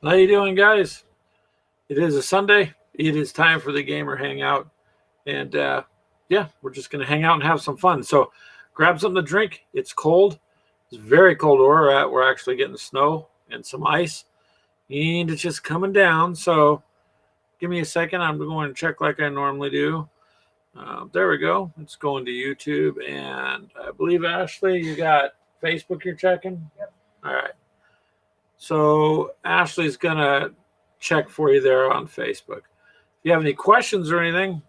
How you doing, guys? It is a Sunday. It is time for the gamer hangout, and yeah, we're just gonna hang out and have some fun. So, grab something to drink. It's cold. It's very cold where we're at. We're actually getting snow and some ice, and it's just coming down. So, give me a second. I'm going to check like I normally do. There we go. It's going to YouTube, and I believe Ashley, you got Facebook. You're checking. Yep. All right. So Ashley's gonna check for you there on Facebook. If you have any questions or anything,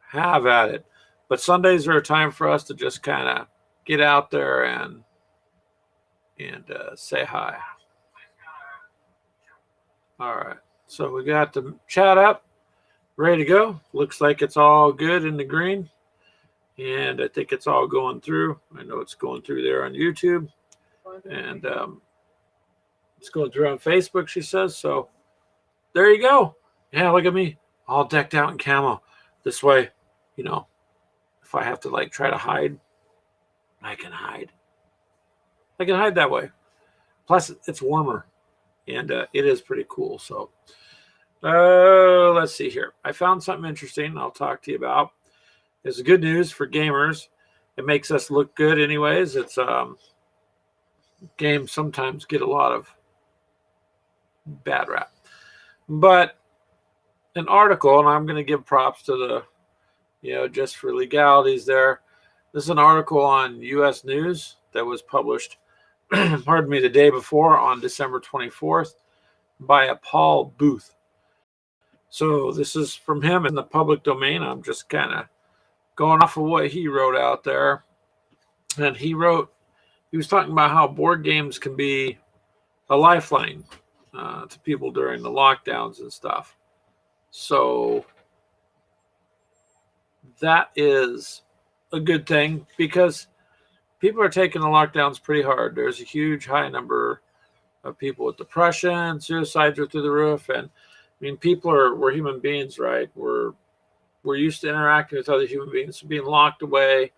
have at it. But Sundays are a time for us to just kind of get out there and say hi. All right. So we got the chat up, ready to go. Looks like it's all good in the green, and I think it's all going through. I know it's going through there on YouTube, and it's going through on Facebook. She says so. There you go. Yeah, look at me, all decked out in camo. This way, you know, if I have to like try to hide, I can hide. I can hide that way. Plus, it's warmer, and it is pretty cool. So, let's see here. I found something interesting. I'll talk to you about. It's good news for gamers. It makes us look good, anyways. It's games sometimes get a lot of bad rap, but an article, and I'm going to give props to the, just for legalities there. This is an article on U.S. News that was published, pardon me, the day before on December 24th by a Paul Booth. So this is from him in the public domain. I'm just kind of going off of what he wrote out there. And he was talking about how board games can be a lifeline to people during the lockdowns and stuff. So that is a good thing because people are taking the lockdowns pretty hard. There's a huge high number of people with depression, suicides are through the roof, and I mean, we're human beings, right? We're used to interacting with other human beings. So being locked away,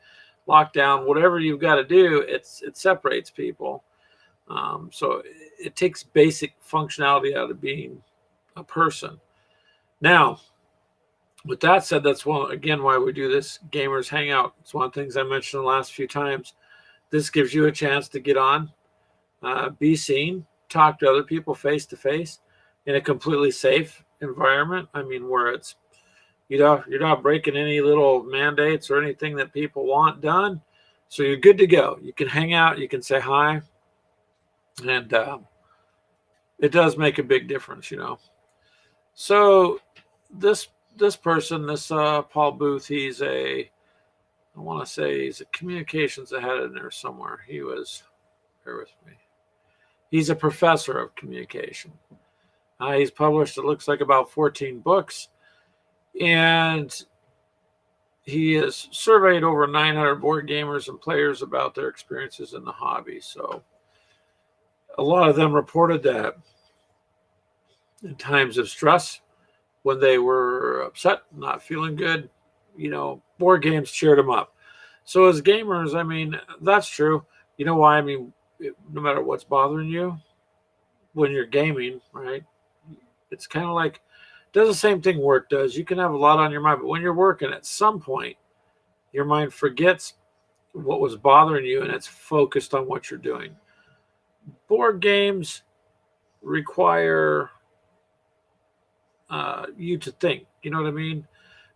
locked down, whatever you've got to do, it separates people. So it takes basic functionality out of being a person. Now, with that said, that's again why we do this Gamers Hangout. It's one of the things I mentioned the last few times. This gives you a chance to get on, be seen, talk to other people face to face in a completely safe environment. I mean, where it's you're not breaking any little mandates or anything that people want done. So you're good to go. You can hang out, you can say hi, and it does make a big difference. So this person, this Paul Booth, I want to say he's a communications ahead in there somewhere. Bear with me. He's a professor of communication. He's published, it looks like, about 14 books, and he has surveyed over 900 board gamers and players about their experiences in the hobby. So a lot of them reported that in times of stress, when they were upset, not feeling good, board games cheered them up. So as gamers, I mean, that's true. You know why? I mean, no matter what's bothering you, when you're gaming, right? It's kind of like, does the same thing work does. You can have a lot on your mind, but when you're working, at some point, your mind forgets what was bothering you and it's focused on what you're doing. Board games require you to think. You know what I mean?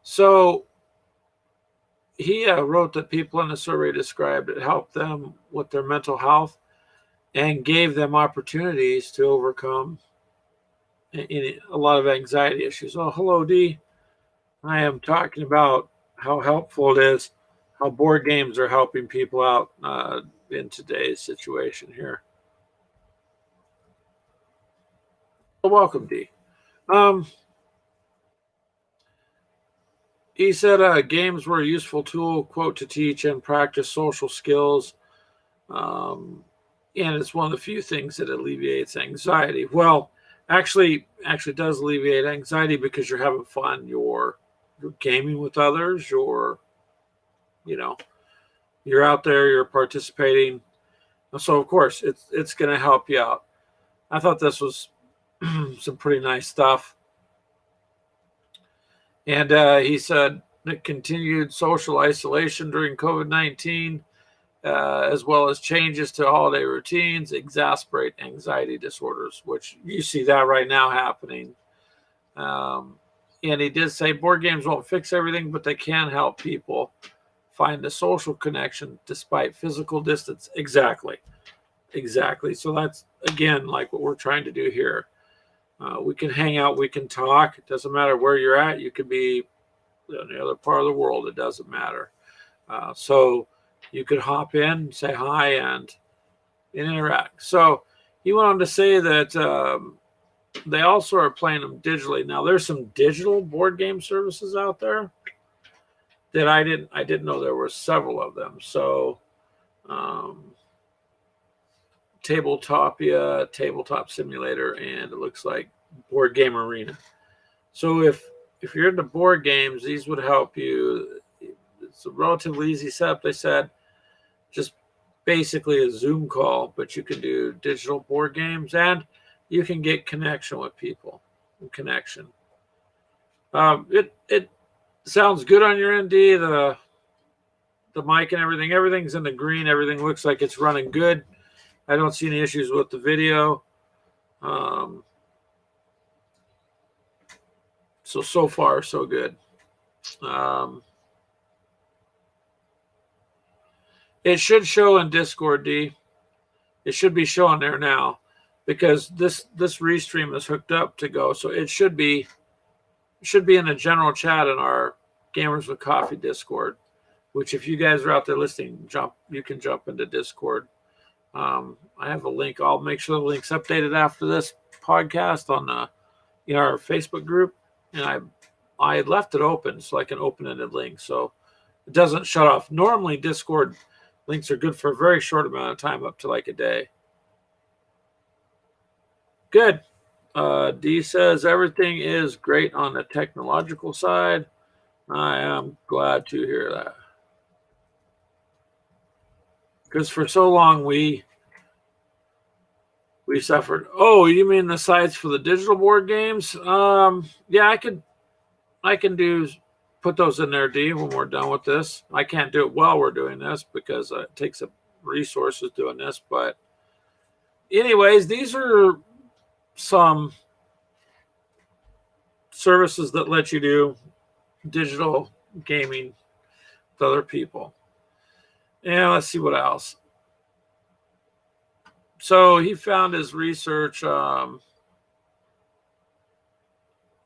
So he wrote that people in the survey described it helped them with their mental health and gave them opportunities to overcome a lot of anxiety issues. Oh, hello, D. I am talking about how helpful it is, how board games are helping people out in today's situation here. Well, welcome, D. Um, he said games were a useful tool, quote, to teach and practice social skills. And it's one of the few things that alleviates anxiety. Well, actually does alleviate anxiety because you're having fun. You're gaming with others. You're out there. You're participating. So of course it's going to help you out. I thought this was some pretty nice stuff. And he said that continued social isolation during COVID-19, as well as changes to holiday routines, exacerbate anxiety disorders, which you see that right now happening. And he did say board games won't fix everything, but they can help people find a social connection despite physical distance. Exactly. So that's, again, like what we're trying to do here. We can hang out, we can talk. It doesn't matter where you're at. You could be in the other part of the world. It doesn't matter. So you could hop in, say hi, and interact. So he went on to say that they also are playing them digitally. Now, there's some digital board game services out there that I didn't know there were several of them. So Tabletopia, Tabletop Simulator, and it looks like Board Game Arena. So if you're into board games, these would help you. It's a relatively easy setup. They said just basically a Zoom call, but you can do digital board games and you can get connection with people. Connection. It sounds good on your ND. The mic and everything's in the green. Everything looks like it's running good. I don't see any issues with the video. So far, so good. It should show in Discord, D. It should be showing there now because this restream is hooked up to go. So it should be in the general chat in our Gamers with Coffee Discord, which if you guys are out there listening, you can jump into Discord. I have a link. I'll make sure the link's updated after this podcast on our Facebook group, and I left it open so like an open-ended link, so it doesn't shut off. Normally, Discord links are good for a very short amount of time, up to like a day. Good. D says everything is great on the technological side. I am glad to hear that. Because for so long we suffered. Oh, you mean the sites for the digital board games? Yeah, I can put those in there, D, when we're done with this. I can't do it while we're doing this because it takes up resources doing this. But anyways, these are some services that let you do digital gaming with other people. And let's see what else. So he found his research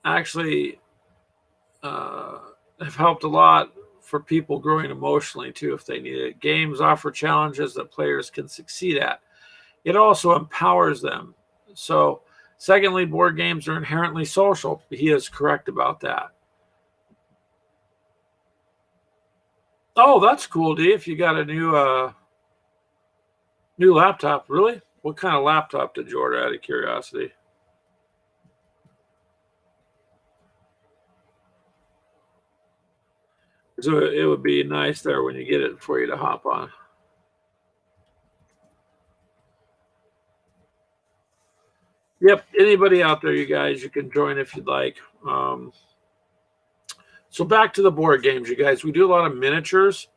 actually have helped a lot for people growing emotionally too if they need it. Games offer challenges that players can succeed at. It also empowers them. So secondly, board games are inherently social. He is correct about that. Oh, that's cool, D. If you got a new laptop, really? What kind of laptop did you order, out of curiosity? So it would be nice there when you get it for you to hop on. Yep, anybody out there, you guys, you can join if you'd like. So back to the board games, you guys. We do a lot of miniatures.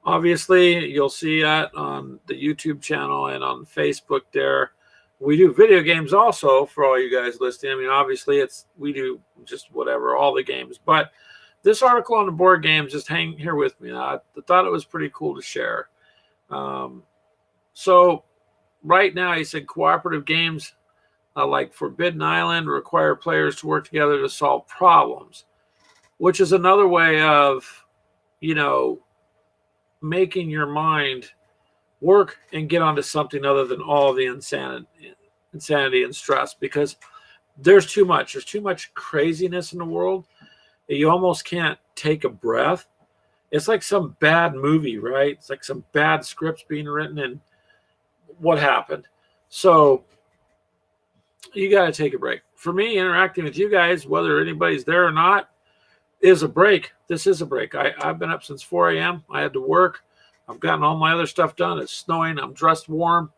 Obviously, you'll see that on the YouTube channel and on Facebook there. We do video games also for all you guys listening. I mean, obviously, we do just whatever, all the games. But this article on the board games, just hang here with me. I thought it was pretty cool to share. So right now, he said cooperative games like Forbidden Island require players to work together to solve problems, which is another way of, making your mind work and get onto something other than all the insanity and stress, because there's too much craziness in the world that you almost can't take a breath. It's like some bad movie, right? It's like some bad scripts being written and what happened. So you got to take a break. For me, interacting with you guys, whether anybody's there or not, is a break. This is a break. I've been up since 4 a.m. I had to work. I've gotten all my other stuff done. It's snowing. I'm dressed warm.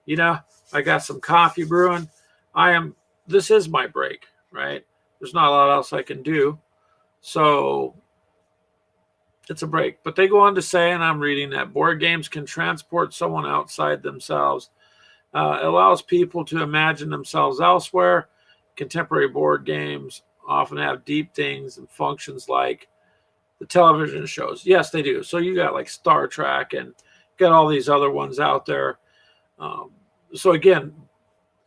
I got some coffee brewing. I am this is my break, right? There's not a lot else I can do. So it's a break. But they go on to say, and I'm reading, that board games can transport someone outside themselves. It allows people to imagine themselves elsewhere. Contemporary board games often have deep things and functions like the television shows. Yes, they do. So you got like Star Trek and got all these other ones out there. So again,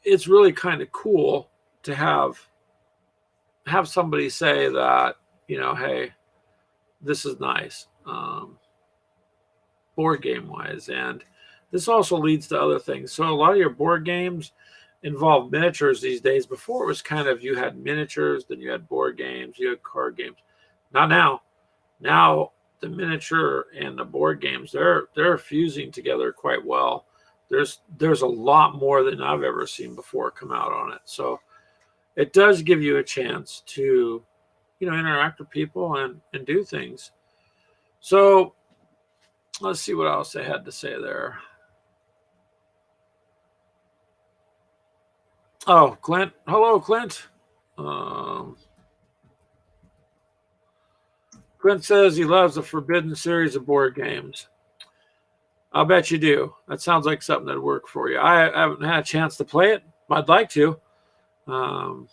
it's really kind of cool to have somebody say that, hey, this is nice, board game wise. And this also leads to other things. So a lot of your board games involve miniatures these days. Before it was kind of, you had miniatures, then you had board games, you had card games. Not now. Now the miniature and the board games, they're fusing together quite well. There's a lot more than I've ever seen before come out on it. So it does give you a chance to, interact with people and do things. So let's see what else they had to say there. Oh, Clint. Hello, Clint. Clint says he loves the Forbidden series of board games. I'll bet you do. That sounds like something that'd work for you. I haven't had a chance to play it. I'd like to. On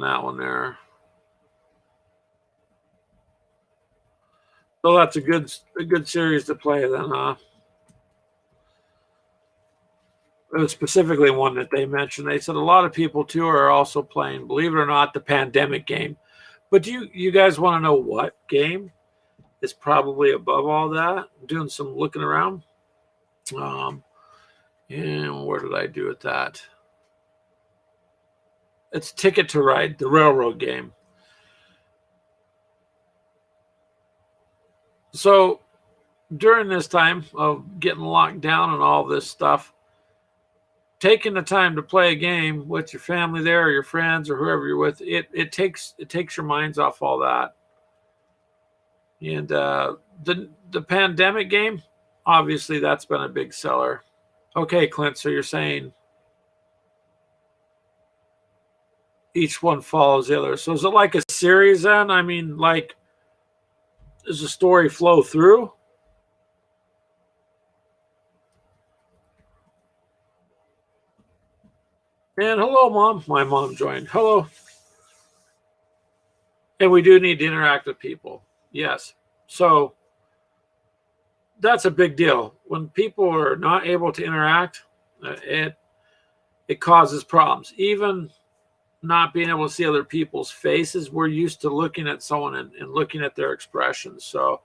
that one there. So that's a good series to play then, huh? It was specifically one that they mentioned. They said a lot of people too are also playing, believe it or not, the Pandemic game. But do you guys want to know what game is probably above all that? I'm doing some looking around. And where did I do with that? It's Ticket to Ride, the railroad game. So during this time of getting locked down and all this stuff, taking the time to play a game with your family there or your friends or whoever you're with, it takes your minds off all that. And the Pandemic game, obviously that's been a big seller. Okay, Clint, so you're saying each one follows the other. So is it like a series then? I mean, like, does the story flow through? And hello, Mom. My mom joined. Hello. And we do need to interact with people. Yes. So that's a big deal. When people are not able to interact, it causes problems. Even not being able to see other people's faces, we're used to looking at someone and looking at their expressions. So,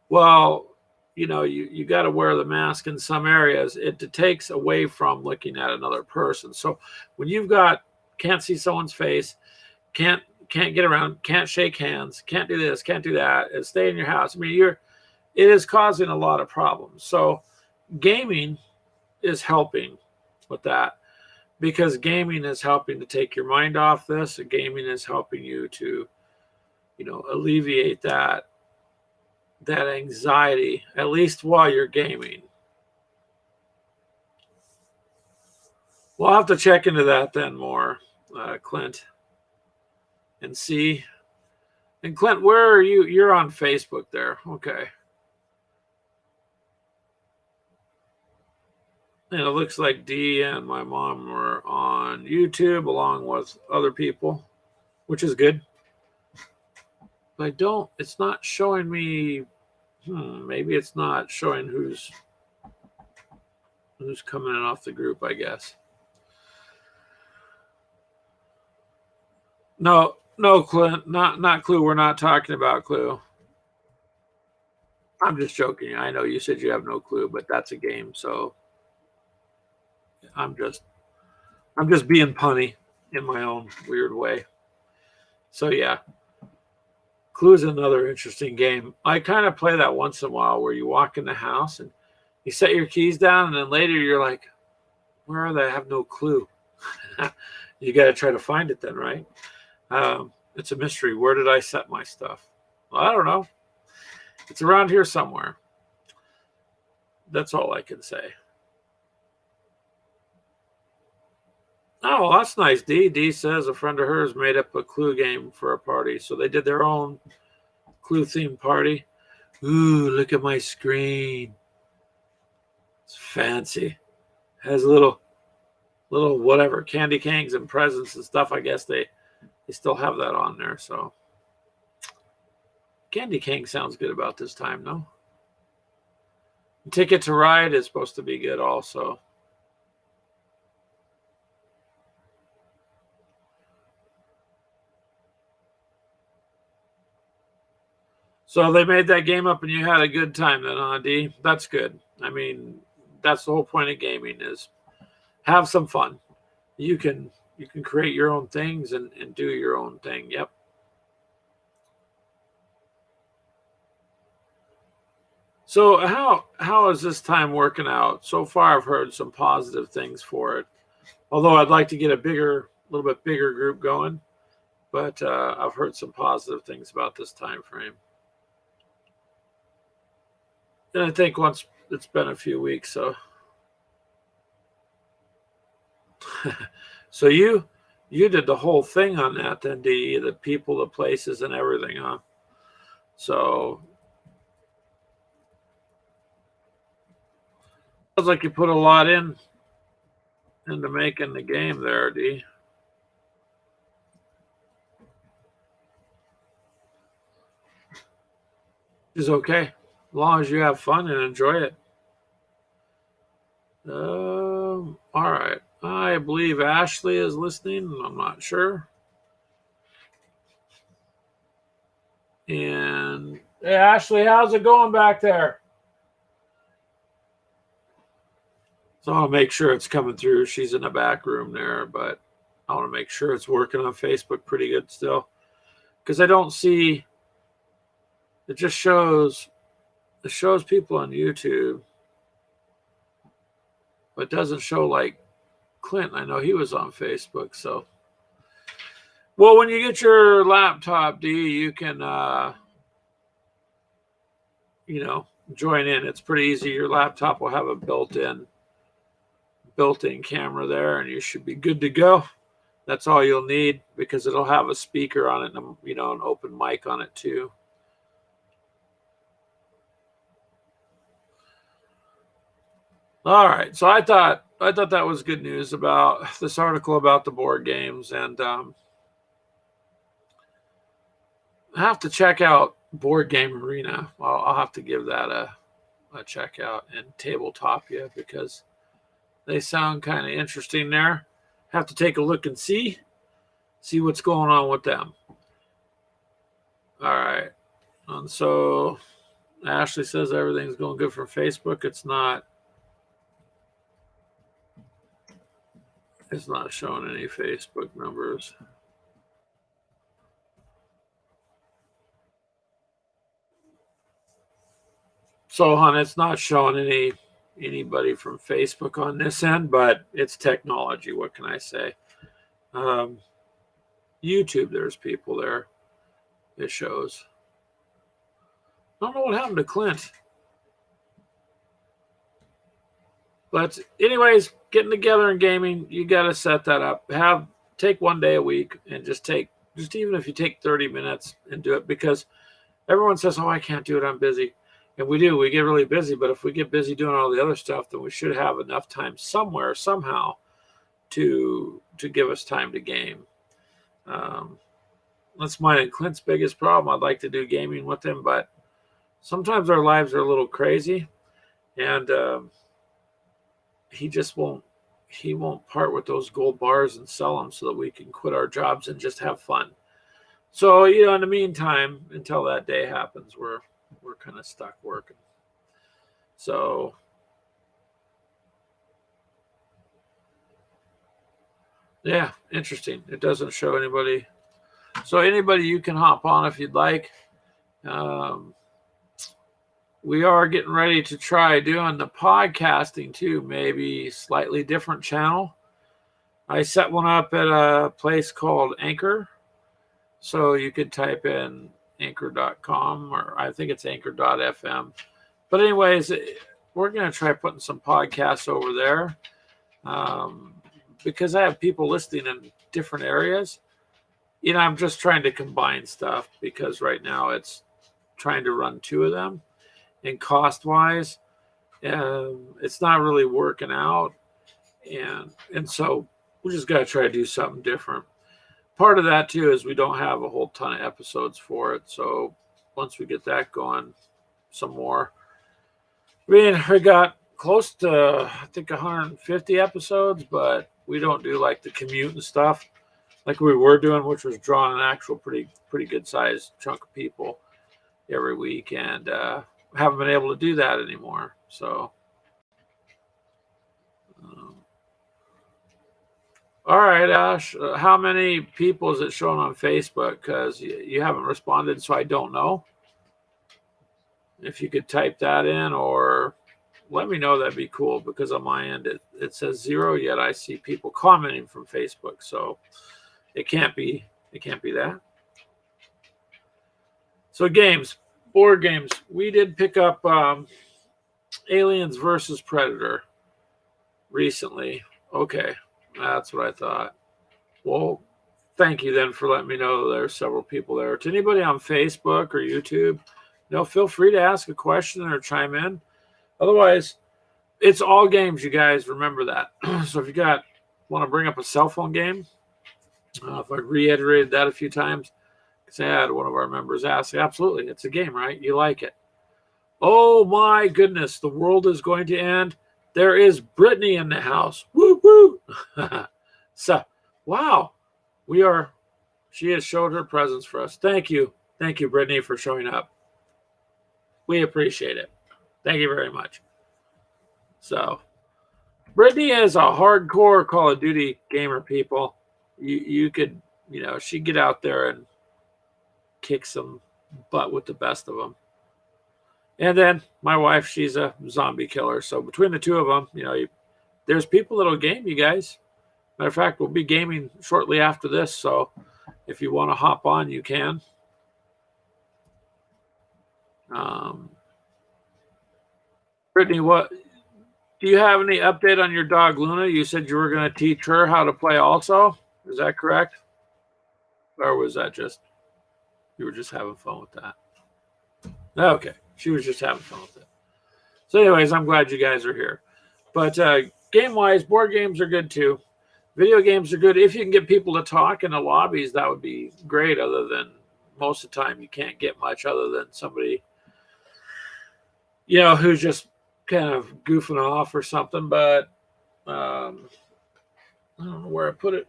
well, you got to wear the mask in some areas. It takes away from looking at another person. So when can't see someone's face, can't get around, can't shake hands, can't do this, can't do that, and stay in your house. I mean, it is causing a lot of problems. So gaming is helping with that, because gaming is helping to take your mind off this. Gaming is helping you to, alleviate that anxiety, at least while you're gaming. We'll have to check into that then more, Clint, and see. And Clint, where are you? You're on Facebook there. Okay. And it looks like Dee and my mom were on YouTube along with other people, which is good. But it's not showing me, maybe it's not showing who's coming in off the group, I guess. No, Clint, not Clue. We're not talking about Clue. I'm just joking. I know you said you have no clue, but that's a game, so I'm just being punny in my own weird way. So yeah. Clue is another interesting game. I kind of play that once in a while, where you walk in the house and you set your keys down, and then later you're like, where are they? I have no clue. You got to try to find it then, right? It's a mystery. Where did I set my stuff? Well, I don't know. It's around here somewhere. That's all I can say. Oh, well, that's nice. D says a friend of hers made up a Clue game for a party. So they did their own Clue themed party. Ooh, look at my screen. It's fancy. Has a little whatever candy canes and presents and stuff. I guess they still have that on there. So candy cane sounds good about this time, no? Ticket to Ride is supposed to be good also. So they made that game up and you had a good time then, huh, D? That's good. I mean, that's the whole point of gaming is have some fun. You can create your own things and do your own thing. Yep. So how is this time working out? So far I've heard some positive things for it. Although I'd like to get a little bit bigger group going, but I've heard some positive things about this time frame. And I think once it's been a few weeks, so so you did the whole thing on that then, the people, the places, and everything, huh? So sounds like you put a lot into making the game there, D. Is okay as long as you have fun and enjoy it. All right. I believe Ashley is listening. I'm not sure. And hey, Ashley, how's it going back there? So I want to make sure it's coming through. She's in the back room there, but I want to make sure it's working on Facebook pretty good still. Because I don't see it shows people on YouTube, but doesn't show like Clint. I know he was on Facebook, so well, when you get your laptop, D, you can join in. It's pretty easy. Your laptop will have a built-in camera there, and you should be good to go. That's all you'll need because it'll have a speaker on it and an open mic on it too. All right, so I thought that was good news about this article about the board games, and I have to check out Board Game Arena. I'll have to give that a check out, and Tabletopia, because they sound kind of interesting there. Have to take a look and see what's going on with them. All right, and so Ashley says everything's going good for Facebook. It's not showing any Facebook numbers. So, hon, it's not showing anybody from Facebook on this end, but it's technology. What can I say? YouTube, there's people there. It shows. I don't know what happened to Clint. But anyways, getting together and gaming, you got to set that up. Take one day a week and just even if you take 30 minutes and do it, because everyone says, "Oh, I can't do it. I'm busy." And we do. We get really busy. But if we get busy doing all the other stuff, then we should have enough time somewhere, somehow, to give us time to game. That's mine and Clint's biggest problem. I'd like to do gaming with him, but sometimes our lives are a little crazy, and he just won't part with those gold bars and sell them so that we can quit our jobs and just have fun. So, in the meantime, until that day happens, we're kind of stuck working. So yeah, interesting. It doesn't show anybody. So anybody, you can hop on if you'd like. We are getting ready to try doing the podcasting too, maybe slightly different channel. I set one up at a place called Anchor. So you could type in anchor.com, or I think it's anchor.fm. But anyways, we're going to try putting some podcasts over there. because I have people listening in different areas, I'm just trying to combine stuff because right now it's trying to run two of them, and cost wise, it's not really working out. And so we just got to try to do something different. Part of that too is we don't have a whole ton of episodes for it. So once we get that going, some more. I mean, we got close to, I think, 150 episodes, but we don't do like the commute and stuff like we were doing, which was drawing an actual pretty good sized chunk of people every week, and haven't been able to do that anymore. So, all right, Ash, how many people is it showing on Facebook? Because you haven't responded, so I don't know. If you could type that in or let me know, that'd be cool, because on my end it says 0, yet I see people commenting from Facebook. So it can't be that. So games, board games. We did pick up Aliens versus Predator recently. Okay, that's what I thought. Well, thank you then for letting me know there's several people there. To anybody on Facebook or YouTube, feel free to ask a question or chime in. Otherwise, it's all games, you guys. Remember that. So if you want to bring up a cell phone game, if I reiterated that a few times, because I had one of our members ask, absolutely, it's a game, right? You like it. Oh my goodness, the world is going to end. There is Brittany in the house. Woo woo. So, wow, she has showed her presence for us. Thank you, Brittany, for showing up. We appreciate it. Thank you very much. So, Brittany is a hardcore Call of Duty gamer, people. You could, she'd get out there and kick some butt with the best of them. And then my wife, she's a zombie killer. So between the two of them, there's people that'll game, you guys. Matter of fact, we'll be gaming shortly after this. So if you want to hop on, you can. Brittany, what do you have any update on your dog Luna? You said you were going to teach her how to play also. Is that correct? Or was that just you were just having fun with that? Okay, she was just having fun with it. So anyways, I'm glad you guys are here. But game-wise, board games are good too. Video games are good. If you can get people to talk in the lobbies, that would be great, other than most of the time you can't get much other than somebody, who's just kind of goofing off or something. But I don't know where I put it.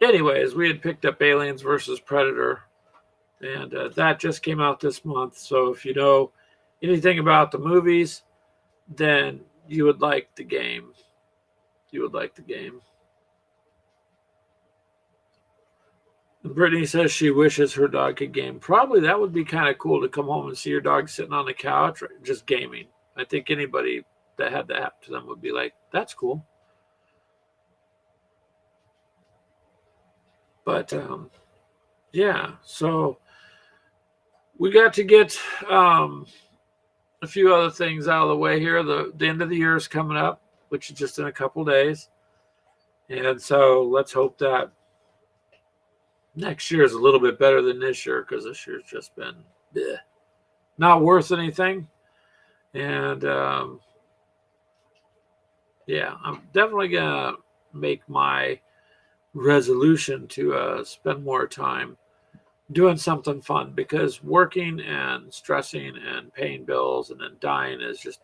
Anyways, we had picked up Aliens versus Predator, and that just came out this month. So if you know anything about the movies, then you would like the game. And Brittany says she wishes her dog could game. Probably that would be kind of cool to come home and see your dog sitting on the couch just gaming. I think anybody that had that happen to them would be like, that's cool. But yeah, so we got to get a few other things out of the way here. The end of the year is coming up, which is just in a couple days. And so let's hope that next year is a little bit better than this year, because this year's just been not worth anything. And yeah, I'm definitely going to make my resolution to spend more time doing something fun, because working and stressing and paying bills and then dying is just,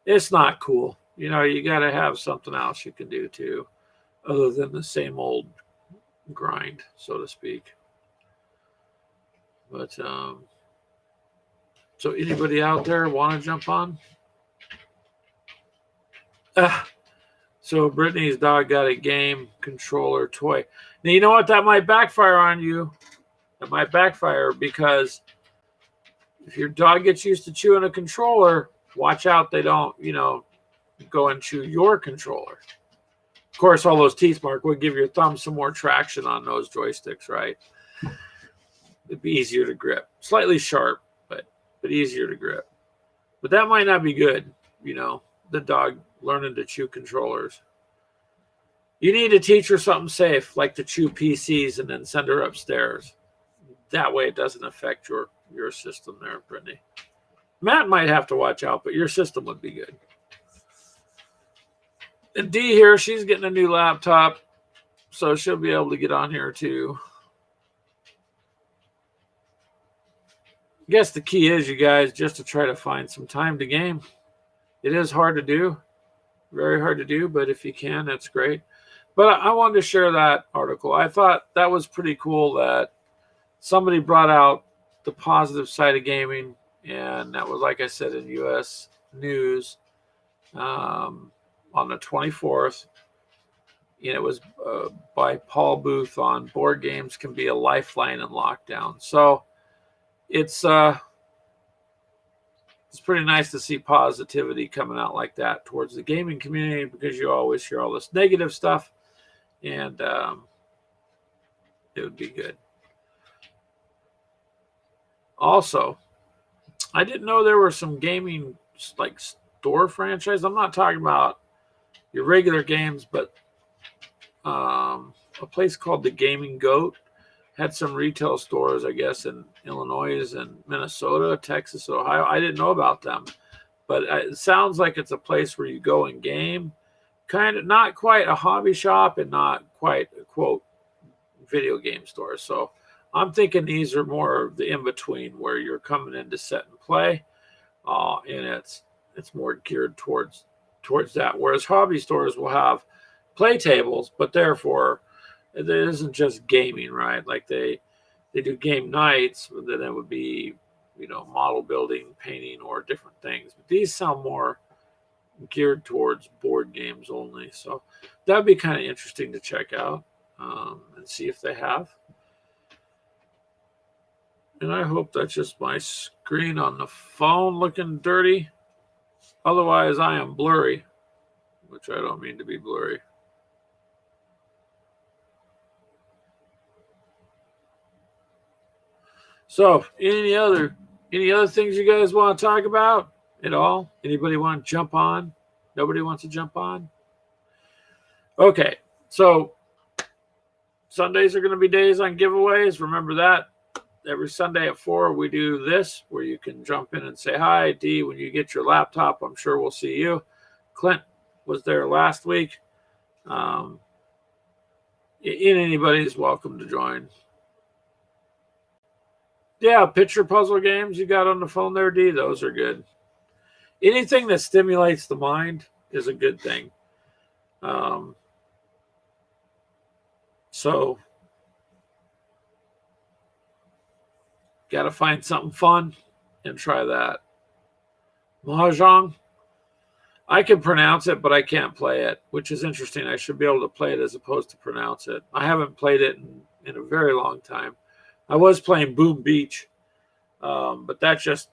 it's not cool. You got to have something else you can do too, other than the same old grind, so to speak. But so anybody out there want to jump on? So Brittany's dog got a game controller toy. Now, you know what? That might backfire on you. That might backfire, because if your dog gets used to chewing a controller, watch out they don't, go and chew your controller. Of course, all those teeth, Mark, would give your thumb some more traction on those joysticks, right? It'd be easier to grip. Slightly sharp, but easier to grip. But that might not be good, the dog learning to chew controllers. You need to teach her something safe, like to chew PCs, and then send her upstairs. That way it doesn't affect your system there, Brittany. Matt might have to watch out, but your system would be good. And Dee here, she's getting a new laptop, so she'll be able to get on here too. I guess the key is, you guys, just to try to find some time to game. It is hard to do, very hard to do, but if you can, that's great. But I wanted to share that article. I thought that was pretty cool that somebody brought out the positive side of gaming, and that was, like I said, in U.S. News on the 24th. And it was by Paul Booth on board games can be a lifeline in lockdown. So it's pretty nice to see positivity coming out like that towards the gaming community, because you always hear all this negative stuff, and it would be good. Also, I didn't know there were some gaming like store franchise. I'm not talking about your regular games, but a place called the Gaming Goat had some retail stores, I guess, in Illinois and Minnesota, Texas, Ohio. I didn't know about them, but it sounds like it's a place where you go and game, kind of not quite a hobby shop and not quite a quote video game store. So I'm thinking these are more of the in-between, where you're coming in to set and play, and it's more geared towards that. Whereas hobby stores will have play tables, but therefore it isn't just gaming, right? Like they do game nights, but then it would be, model building, painting, or different things. But these sound more geared towards board games only. So that'd be kind of interesting to check out and see if they have. And I hope that's just my screen on the phone looking dirty. Otherwise, I am blurry, which I don't mean to be blurry. So, any other things you guys want to talk about at all? Anybody want to jump on? Nobody wants to jump on? Okay, so Sundays are going to be days on giveaways. Remember that. Every Sunday at 4, we do this, where you can jump in and say hi. Dee, when you get your laptop, I'm sure we'll see you. Clint was there last week. Anybody's welcome to join. Yeah, picture puzzle games you got on the phone there, Dee, those are good. Anything that stimulates the mind is a good thing. So, got to find something fun and try that. Mahjong, I can pronounce it, but I can't play it, which is interesting. I should be able to play it as opposed to pronounce it. I haven't played it in a very long time. I was playing Boom Beach, but that just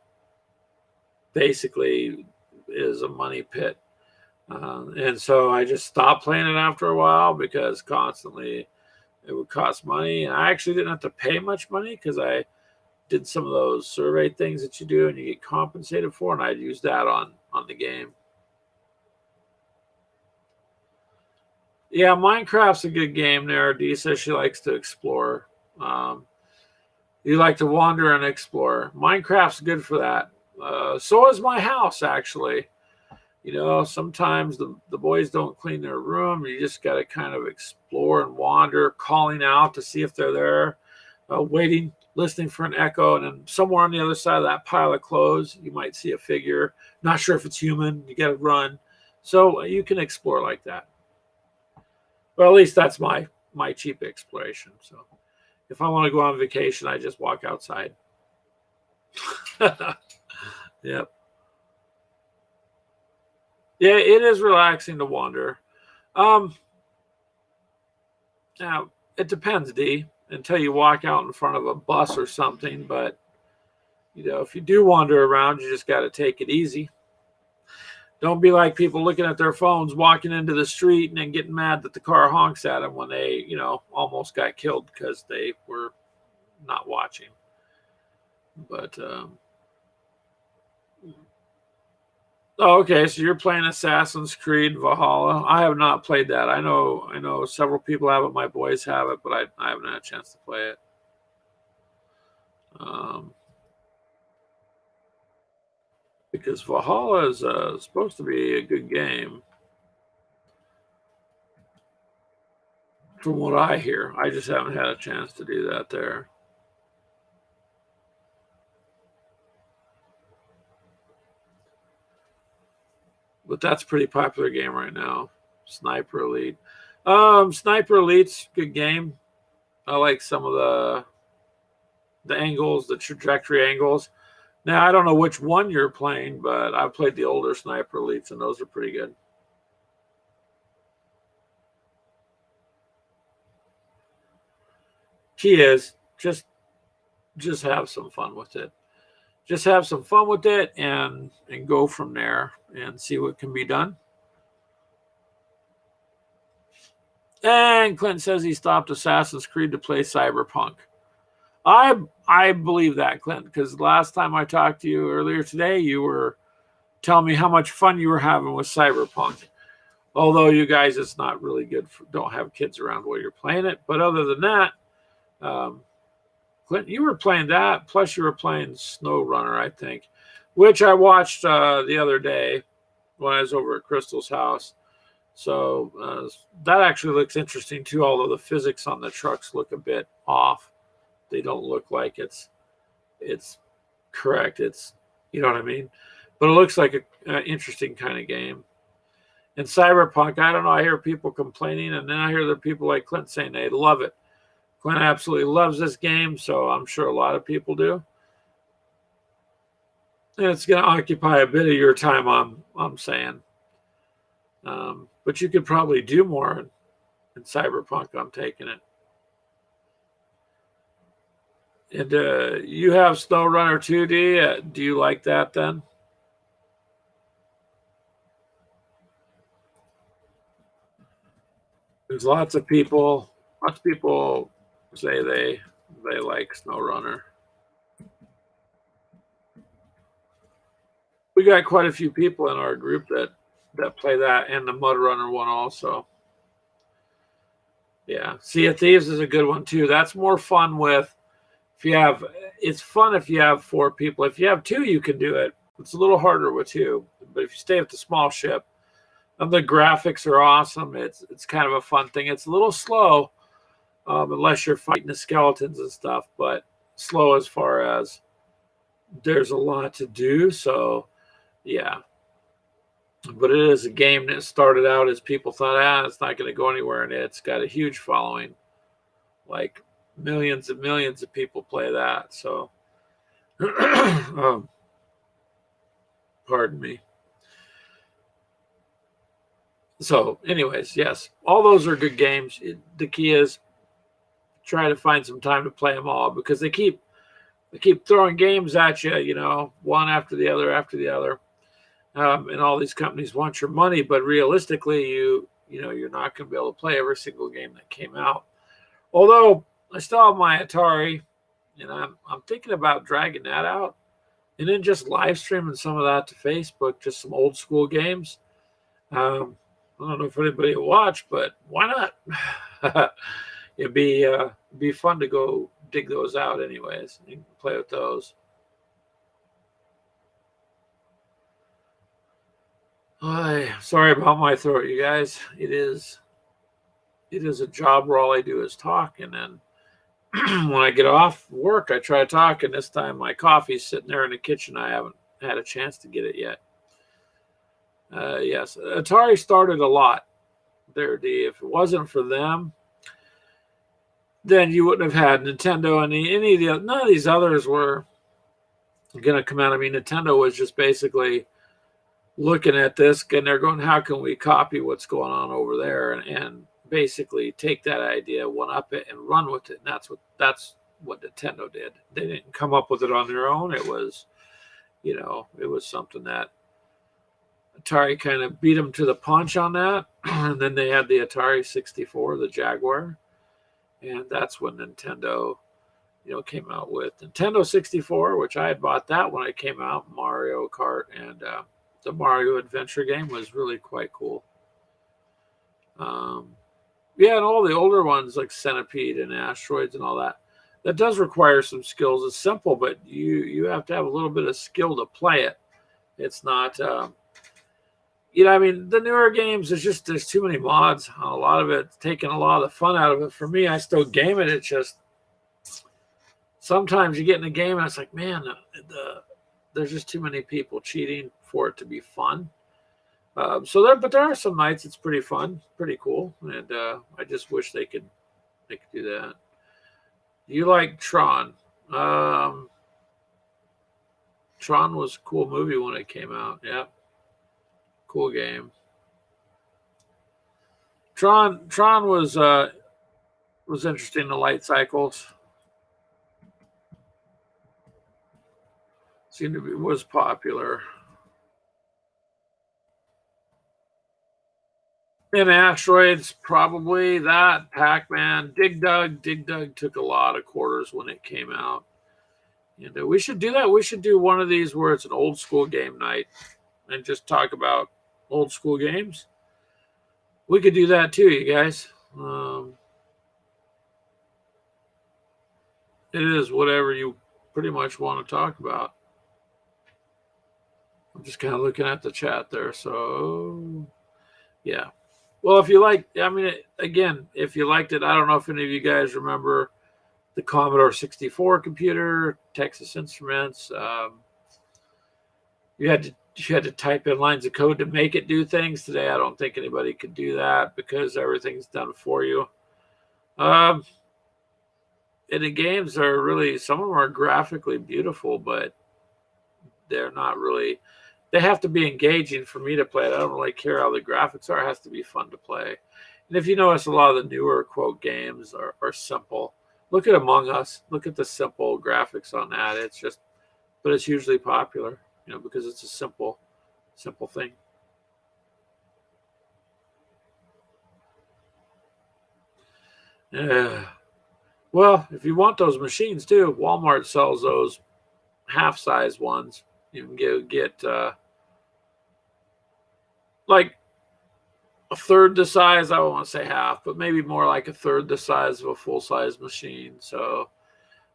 basically is a money pit. And so I just stopped playing it after a while, because constantly it would cost money. And I actually didn't have to pay much money, because I did some of those survey things that you do and you get compensated for, and I'd use that on the game. Yeah, Minecraft's a good game there. Dee says she likes to explore. You like to wander and explore. Minecraft's good for that. So is my house, actually. Sometimes the boys don't clean their room. You just got to kind of explore and wander, calling out to see if they're there, waiting, listening for an echo, and then somewhere on the other side of that pile of clothes, you might see a figure. Not sure if it's human. You got to run. So you can explore like that. Well, at least that's my cheap exploration. So if I want to go on vacation, I just walk outside. Yep. Yeah, it is relaxing to wander. Now, it depends, Dee, until you walk out in front of a bus or something. But, if you do wander around, you just got to take it easy. Don't be like people looking at their phones, walking into the street, and then getting mad that the car honks at them when they, almost got killed because they were not watching. But Oh, okay. So you're playing Assassin's Creed Valhalla. I have not played that. I know several people have it. My boys have it, but I haven't had a chance to play it. Um, because Valhalla is supposed to be a good game, from what I hear. I just haven't had a chance to do that there. But that's a pretty popular game right now. Sniper Elite. Sniper Elite's a good game. I like some of the angles, the trajectory angles. Now I don't know which one you're playing, but I've played the older Sniper Elites, and those are pretty good. Key is just have some fun with it. Just have some fun with it, and go from there and see what can be done. And Clinton says he stopped Assassin's Creed to play Cyberpunk. I believe that, Clinton, because last time I talked to you earlier today, you were telling me how much fun you were having with Cyberpunk. Although you guys, it's not really good for, don't have kids around while you're playing it. But other than that, um, Clinton, you were playing that. Plus, you were playing SnowRunner, I think, which I watched the other day when I was over at Crystal's house. So that actually looks interesting too. Although the physics on the trucks look a bit off, they don't look like it's correct. It's, you know what I mean. But it looks like an interesting kind of game. And Cyberpunk, I don't know. I hear people complaining, and then I hear the people like Clint saying they love it. Clint absolutely loves this game, so I'm sure a lot of people do. And it's going to occupy a bit of your time, I'm saying. But you could probably do more in Cyberpunk. I'm taking it. And you have SnowRunner 2D. Do you like that then? There's lots of people say they like SnowRunner. We got quite a few people in our group that play that and the Mud Runner one also. Yeah, Sea of Thieves is a good one too. That's more fun with if you have. It's fun if you have four people. If you have two, you can do it. It's a little harder with two, but if you stay with the small ship, and the graphics are awesome. It's kind of a fun thing. It's a little slow, unless you're fighting the skeletons and stuff, but slow as far as there's a lot to do. So yeah, but it is a game that started out as people thought, it's not going to go anywhere, and it's got a huge following. Like millions and millions of people play that. So, pardon me. So, anyways, yes, all those are good games. The key is try to find some time to play them all because they keep throwing games at you, one after the other after the other. And all these companies want your money, but realistically, you're not going to be able to play every single game that came out. Although I still have my Atari, and I'm thinking about dragging that out, and then just live streaming some of that to Facebook, just some old school games. I don't know if anybody will watch, but why not? It'd be fun to go dig those out, anyways, and play with those. Sorry about my throat, you guys. It is a job where all I do is talk, and then when I get off work, I try to talk, and this time my coffee's sitting there in the kitchen. I haven't had a chance to get it yet. Yes, Atari started a lot there, D. If it wasn't for them, then you wouldn't have had Nintendo and any of the none of these others were going to come out. I mean, Nintendo was just basically looking at this and they're going, how can we copy what's going on over there and basically take that idea, one up it, and run with it. And that's what Nintendo did. They didn't come up with it on their own. It was, it was something that Atari kind of beat them to the punch on that. And then they had the Atari 64, the Jaguar. And that's when Nintendo, came out with Nintendo 64, which I had bought that when it came out, Mario Kart and The Mario Adventure game was really quite cool. Um, yeah, and all the older ones like Centipede and Asteroids and all that. That does require some skills. It's simple, but you have to have a little bit of skill to play it. It's not, I mean, the newer games, there's too many mods on a lot of it. It's taking a lot of the fun out of it. For me, I still game it. It's just sometimes you get in a game and it's like, man, there's just too many people cheating for it to be fun. But there are some nights it's pretty fun, pretty cool, and I just wish they could do that. You like Tron? Tron was a cool movie when it came out. Yeah, cool game. Tron was interesting. The light cycles seemed to be was popular. And Asteroids, probably that. Pac-Man, Dig Dug. Dig Dug took a lot of quarters when it came out. And we should do that. We should do one of these where it's an old school game night and just talk about old school games. We could do that too, you guys. It is whatever you pretty much want to talk about. I'm just kind of looking at the chat there. So, yeah. Well, if you like, I mean, again, if you liked it, I don't know if any of you guys remember the Commodore 64 computer, Texas Instruments. You had to type in lines of code to make it do things. Today, I don't think anybody could do that because everything's done for you. And the games are really, some of them are graphically beautiful, but they're not really. They have to be engaging for me to play it. I don't really care how the graphics are. It has to be fun to play. And if you notice, a lot of the newer quote games are simple. Look at Among Us. Look at the simple graphics on that. It's just, but it's hugely popular, because it's a simple thing. Yeah. Well, if you want those machines too, Walmart sells those half-size ones. You can get like a third the size. I don't want to say half, but maybe more like a third the size of a full-size machine. So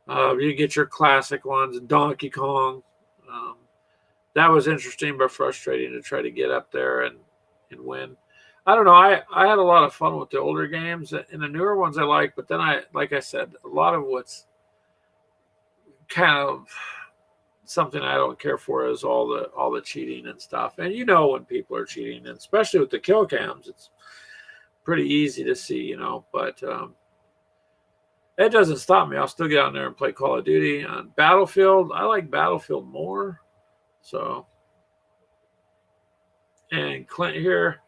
you get your classic ones, Donkey Kong. That was interesting but frustrating to try to get up there and win. I don't know. I had a lot of fun with the older games, and the newer ones I like. But then like I said, a lot of what's kind of something I don't care for is all the cheating and stuff. And when people are cheating, and especially with the kill cams, it's pretty easy to see, But it doesn't stop me. I'll still get out there and play Call of Duty. On Battlefield, I like Battlefield more. So, and Clint here,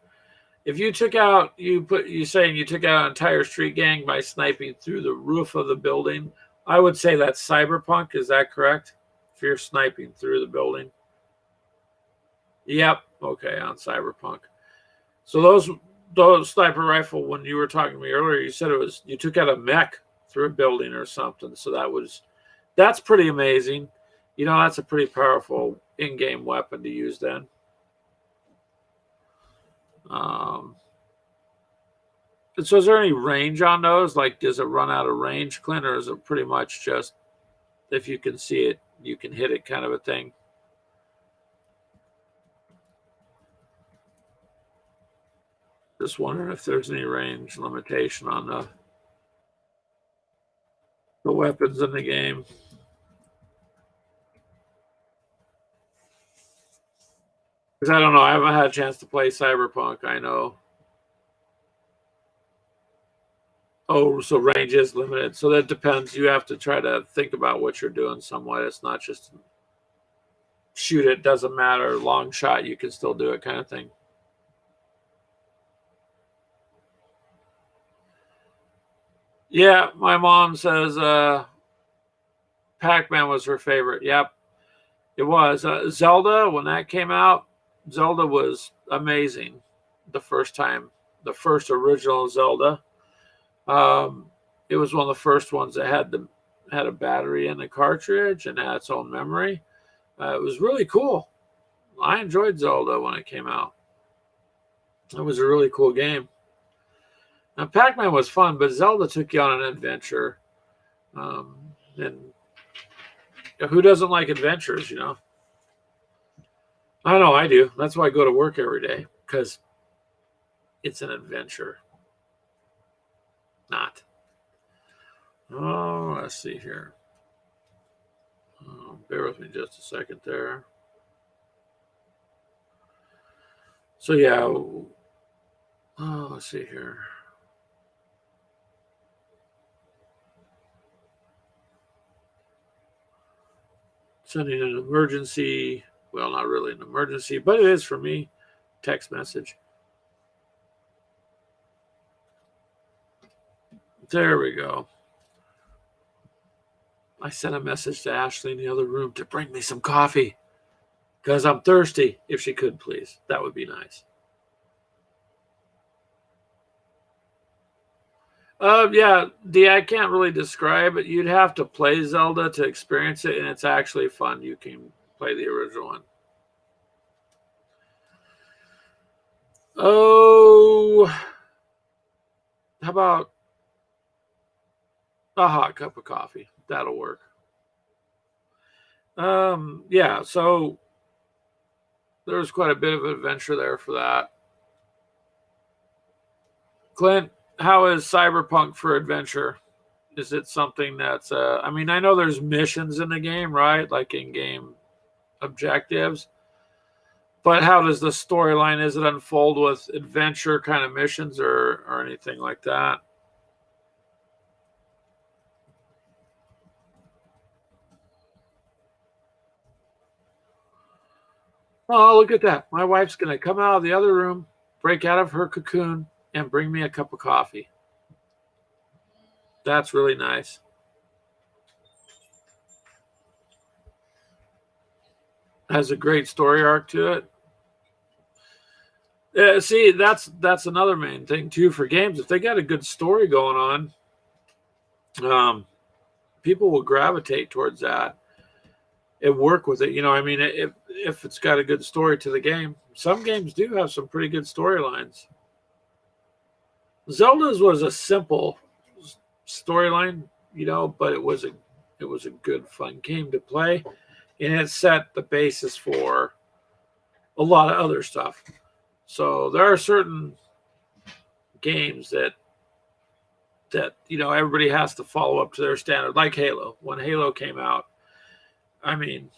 if you took out, saying you took out an entire street gang by sniping through the roof of the building, I would say that's Cyberpunk. Is that correct? If you're sniping through the building. Yep. Okay, on Cyberpunk. So those sniper rifle, when you were talking to me earlier, you said you took out a mech through a building or something. So that's pretty amazing. That's a pretty powerful in-game weapon to use then. So is there any range on those? Like, does it run out of range, Clint, or is it pretty much just if you can see it, you can hit it kind of a thing? Just wondering if there's any range limitation on the weapons in the game. Because I don't know. I haven't had a chance to play Cyberpunk. I know. Oh, so range is limited. So that depends. You have to try to think about what you're doing somewhat. It's not just shoot it, doesn't matter. Long shot, you can still do it kind of thing. Yeah, my mom says Pac-Man was her favorite. Yep, it was. Zelda, when that came out, Zelda was amazing the first time. The first original Zelda. It was one of the first ones that had a battery in the cartridge and had its own memory. It was really cool. I enjoyed Zelda when it came out. It was a really cool game. Now, Pac-Man was fun, but Zelda took you on an adventure. And who doesn't like adventures, you know? I know I do. That's why I go to work every day, because it's an adventure. Not. Oh, let's see here. Bear with me just a second there. So, yeah. Let's see here. Sending an emergency. Well, not really an emergency, but it is for me. Text message. There we go. I sent a message to Ashley in the other room to bring me some coffee because I'm thirsty. If she could, please. That would be nice. Yeah, I can't really describe it. You'd have to play Zelda to experience it, and it's actually fun. You can play the original one. Oh, how about a hot cup of coffee? That'll work. Yeah, so there was quite a bit of adventure there for that. Clint, how is Cyberpunk for adventure? Is it something that's I mean, I know there's missions in the game, right? Like in-game objectives. But how does the storyline, is it unfold with adventure kind of missions or anything like that? Oh, look at that. My wife's going to come out of the other room, break out of her cocoon, and bring me a cup of coffee. That's really nice. Has a great story arc to it. See, that's another main thing too for games. If they got a good story going on, people will gravitate towards that and work with it. You know, I mean, if it's got a good story to the game, some games do have some pretty good storylines. Zelda's was a simple storyline, you know, but it was a good fun game to play, and it set the basis for a lot of other stuff. So there are certain games that you know everybody has to follow up to their standard, like Halo. When Halo came out, I mean,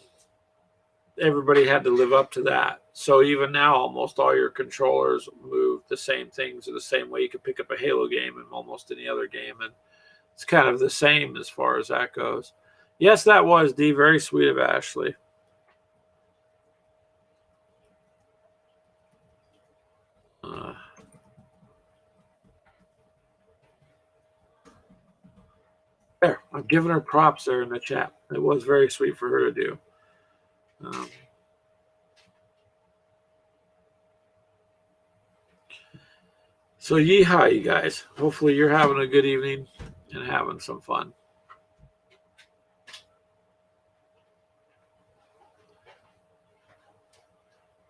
everybody had to live up to that. So even now, almost all your controllers move the same things or the same way. You can pick up a Halo game in almost any other game, and it's kind of the same as far as that goes. Yes, that was D. Very sweet of Ashley. Uh, there, I'm giving her props there in the chat. It was very sweet for her to do. Um, so yeehaw, you guys. Hopefully you're having a good evening and having some fun.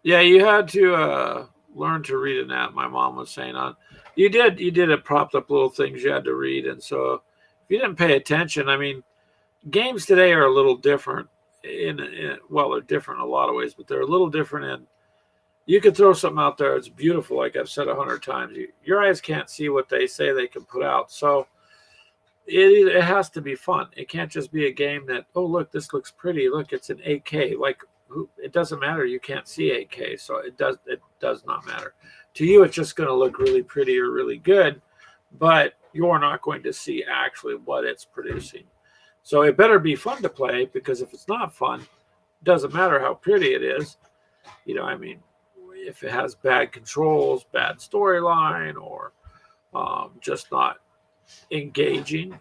Yeah, you had to learn to read an app. My mom was saying on. You did. It propped up little things you had to read, and so if you didn't pay attention, I mean, games today are a little different. Well, they're different in a lot of ways, but they're a little different in. You could throw something out there. It's beautiful, like I've said 100 times. Your eyes can't see what they say they can put out, so it has to be fun. It can't just be a game that, oh, look, this looks pretty. Look, it's an 8K. Like, it doesn't matter. You can't see 8K, so it does not matter. To you, it's just going to look really pretty or really good, but you're not going to see actually what it's producing. So it better be fun to play, because if it's not fun, it doesn't matter how pretty it is. You know, I mean, if it has bad controls, bad storyline, or just not engaging.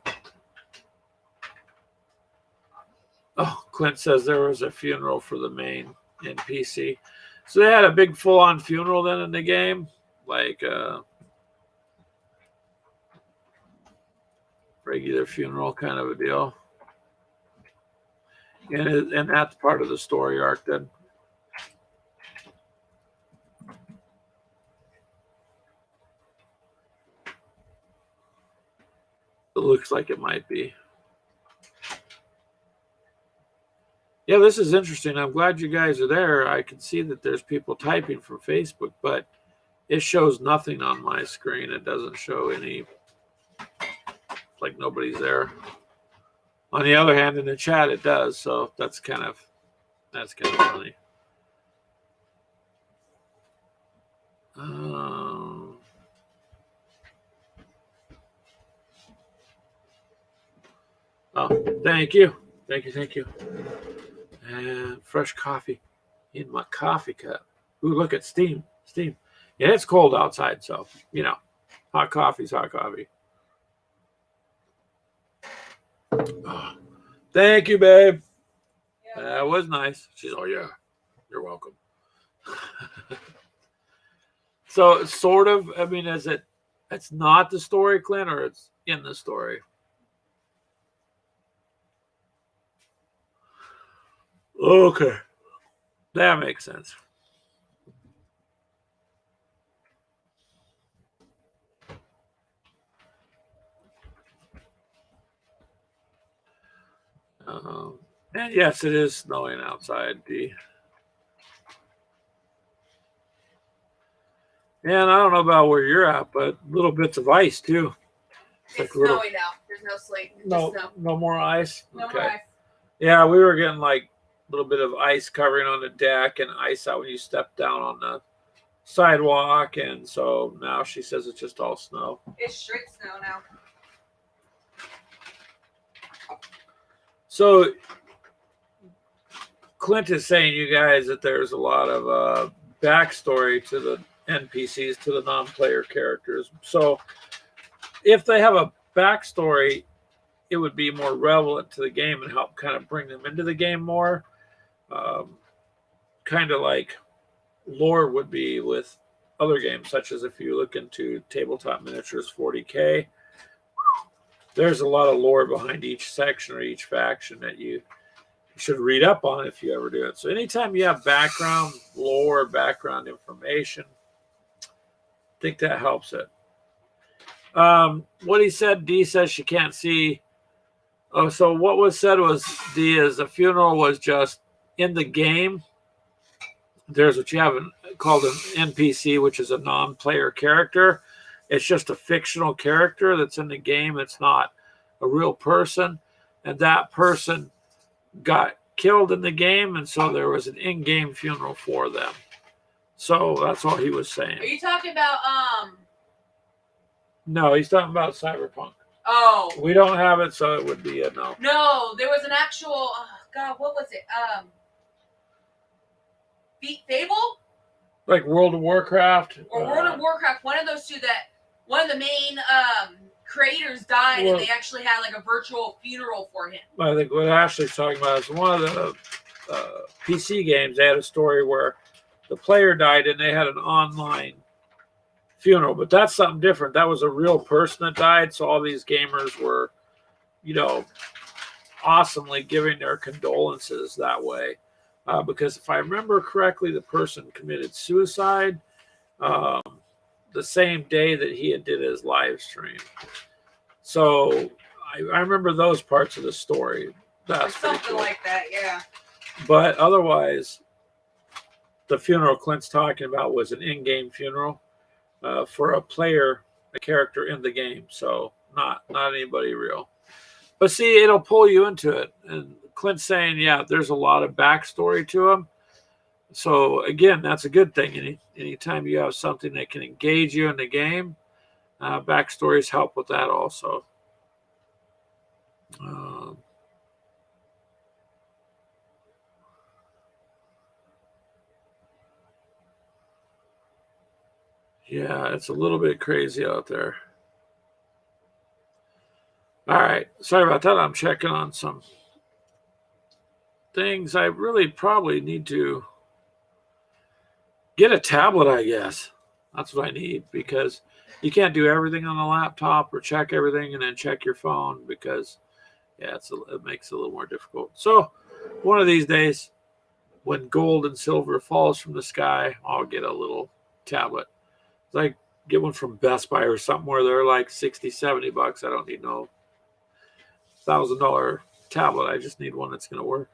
Oh, Clint says there was a funeral for the main NPC. So they had a big full-on funeral then in the game, like regular funeral kind of a deal. And that's part of the story arc then. It looks like it might be. Yeah, this is interesting. I'm glad you guys are there. I can see that there's people typing from Facebook, but it shows nothing on my screen. It doesn't show any, like nobody's there. On the other hand, in the chat, it does. So that's kind of funny. Oh, thank you. Thank you. And fresh coffee in my coffee cup. Ooh, look at steam. Yeah, it's cold outside, so, hot coffee's hot coffee. Oh, thank you, babe. Yeah. That was nice. She's all, yeah, you're welcome. So, sort of, I mean, it's not the story, Clint, or it's in the story? Okay. That makes sense. And yes, it is snowing outside, D. And I don't know about where you're at, but little bits of ice too. It's snowing now. There's no sleet. No more ice. No more ice. Yeah, we were getting like a little bit of ice covering on the deck and ice out when you step down on the sidewalk, and so now she says it's just all snow. It's straight snow now. So Clint is saying, you guys, that there's a lot of backstory to the NPCs, to the non-player characters. So if they have a backstory, it would be more relevant to the game and help kind of bring them into the game more. Kind of like lore would be with other games, such as if you look into Tabletop Miniatures 40K, there's a lot of lore behind each section or each faction that you should read up on if you ever do it. So anytime you have background lore, background information, I think that helps it. What he said, D says she can't see. Oh, so what was said was, D, is a funeral was just in the game. There's what you have called an NPC, which is a non-player character. It's just a fictional character that's in the game. It's not a real person. And that person got killed in the game, and so there was an in-game funeral for them. So that's all he was saying. Are you talking about No, he's talking about Cyberpunk. Oh. We don't have it, so it would be a no. No, there was an actual God, what was it? Fable? Like World of Warcraft. Or World of Warcraft, one of those two, that one of the main creators died, and they actually had like a virtual funeral for him. I think what Ashley's talking about is one of the PC games. They had a story where the player died and they had an online funeral, but that's something different. That was a real person that died, so all these gamers were, awesomely giving their condolences that way. Because if I remember correctly, the person committed suicide the same day that he had did his live stream. So I remember those parts of the story. That's something cool. Like that, yeah. But otherwise, the funeral Clint's talking about was an in-game funeral for a character in the game. So not anybody real. But see, it'll pull you into it. And Clint's saying, yeah, there's a lot of backstory to him. So again, that's a good thing. Anytime you have something that can engage you in the game, backstories help with that also. Yeah, it's a little bit crazy out there. All right. Sorry about that. I'm checking on some things. I really probably need to get a tablet, I guess. That's what I need, because you can't do everything on a laptop or check everything and then check your phone, because, yeah, it makes it a little more difficult. So one of these days, when gold and silver falls from the sky, I'll get a little tablet. It's like get one from Best Buy or something where they're like $60, $70. I don't need no $1,000 tablet. I just need one that's going to work.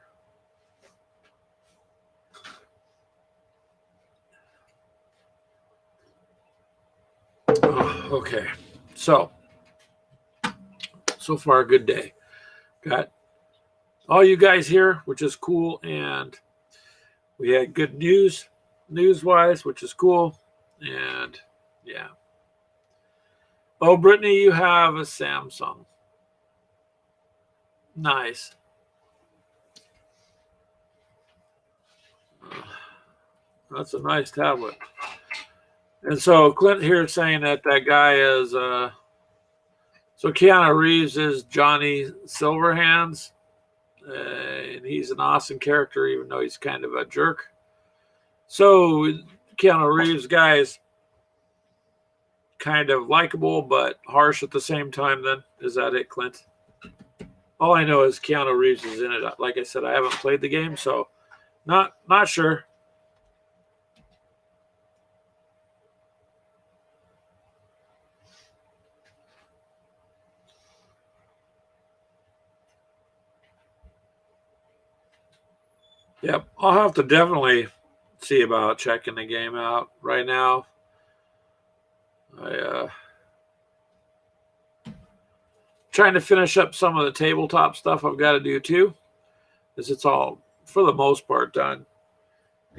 Oh, okay. So far, a good day. Got all you guys here, which is cool. And we had good news-wise, which is cool. And yeah. Oh, Brittany, you have a Samsung. Nice. That's a nice tablet. And so Clint here is saying that guy is, so Keanu Reeves is Johnny Silverhands. And he's an awesome character, even though he's kind of a jerk. So Keanu Reeves guy is kind of likable, but harsh at the same time then. Is that it, Clint? All I know is Keanu Reeves is in it. Like I said, I haven't played the game, so not sure. Yep, I'll have to definitely see about checking the game out. Right now, trying to finish up some of the tabletop stuff I've got to do too, because it's all, for the most part, done.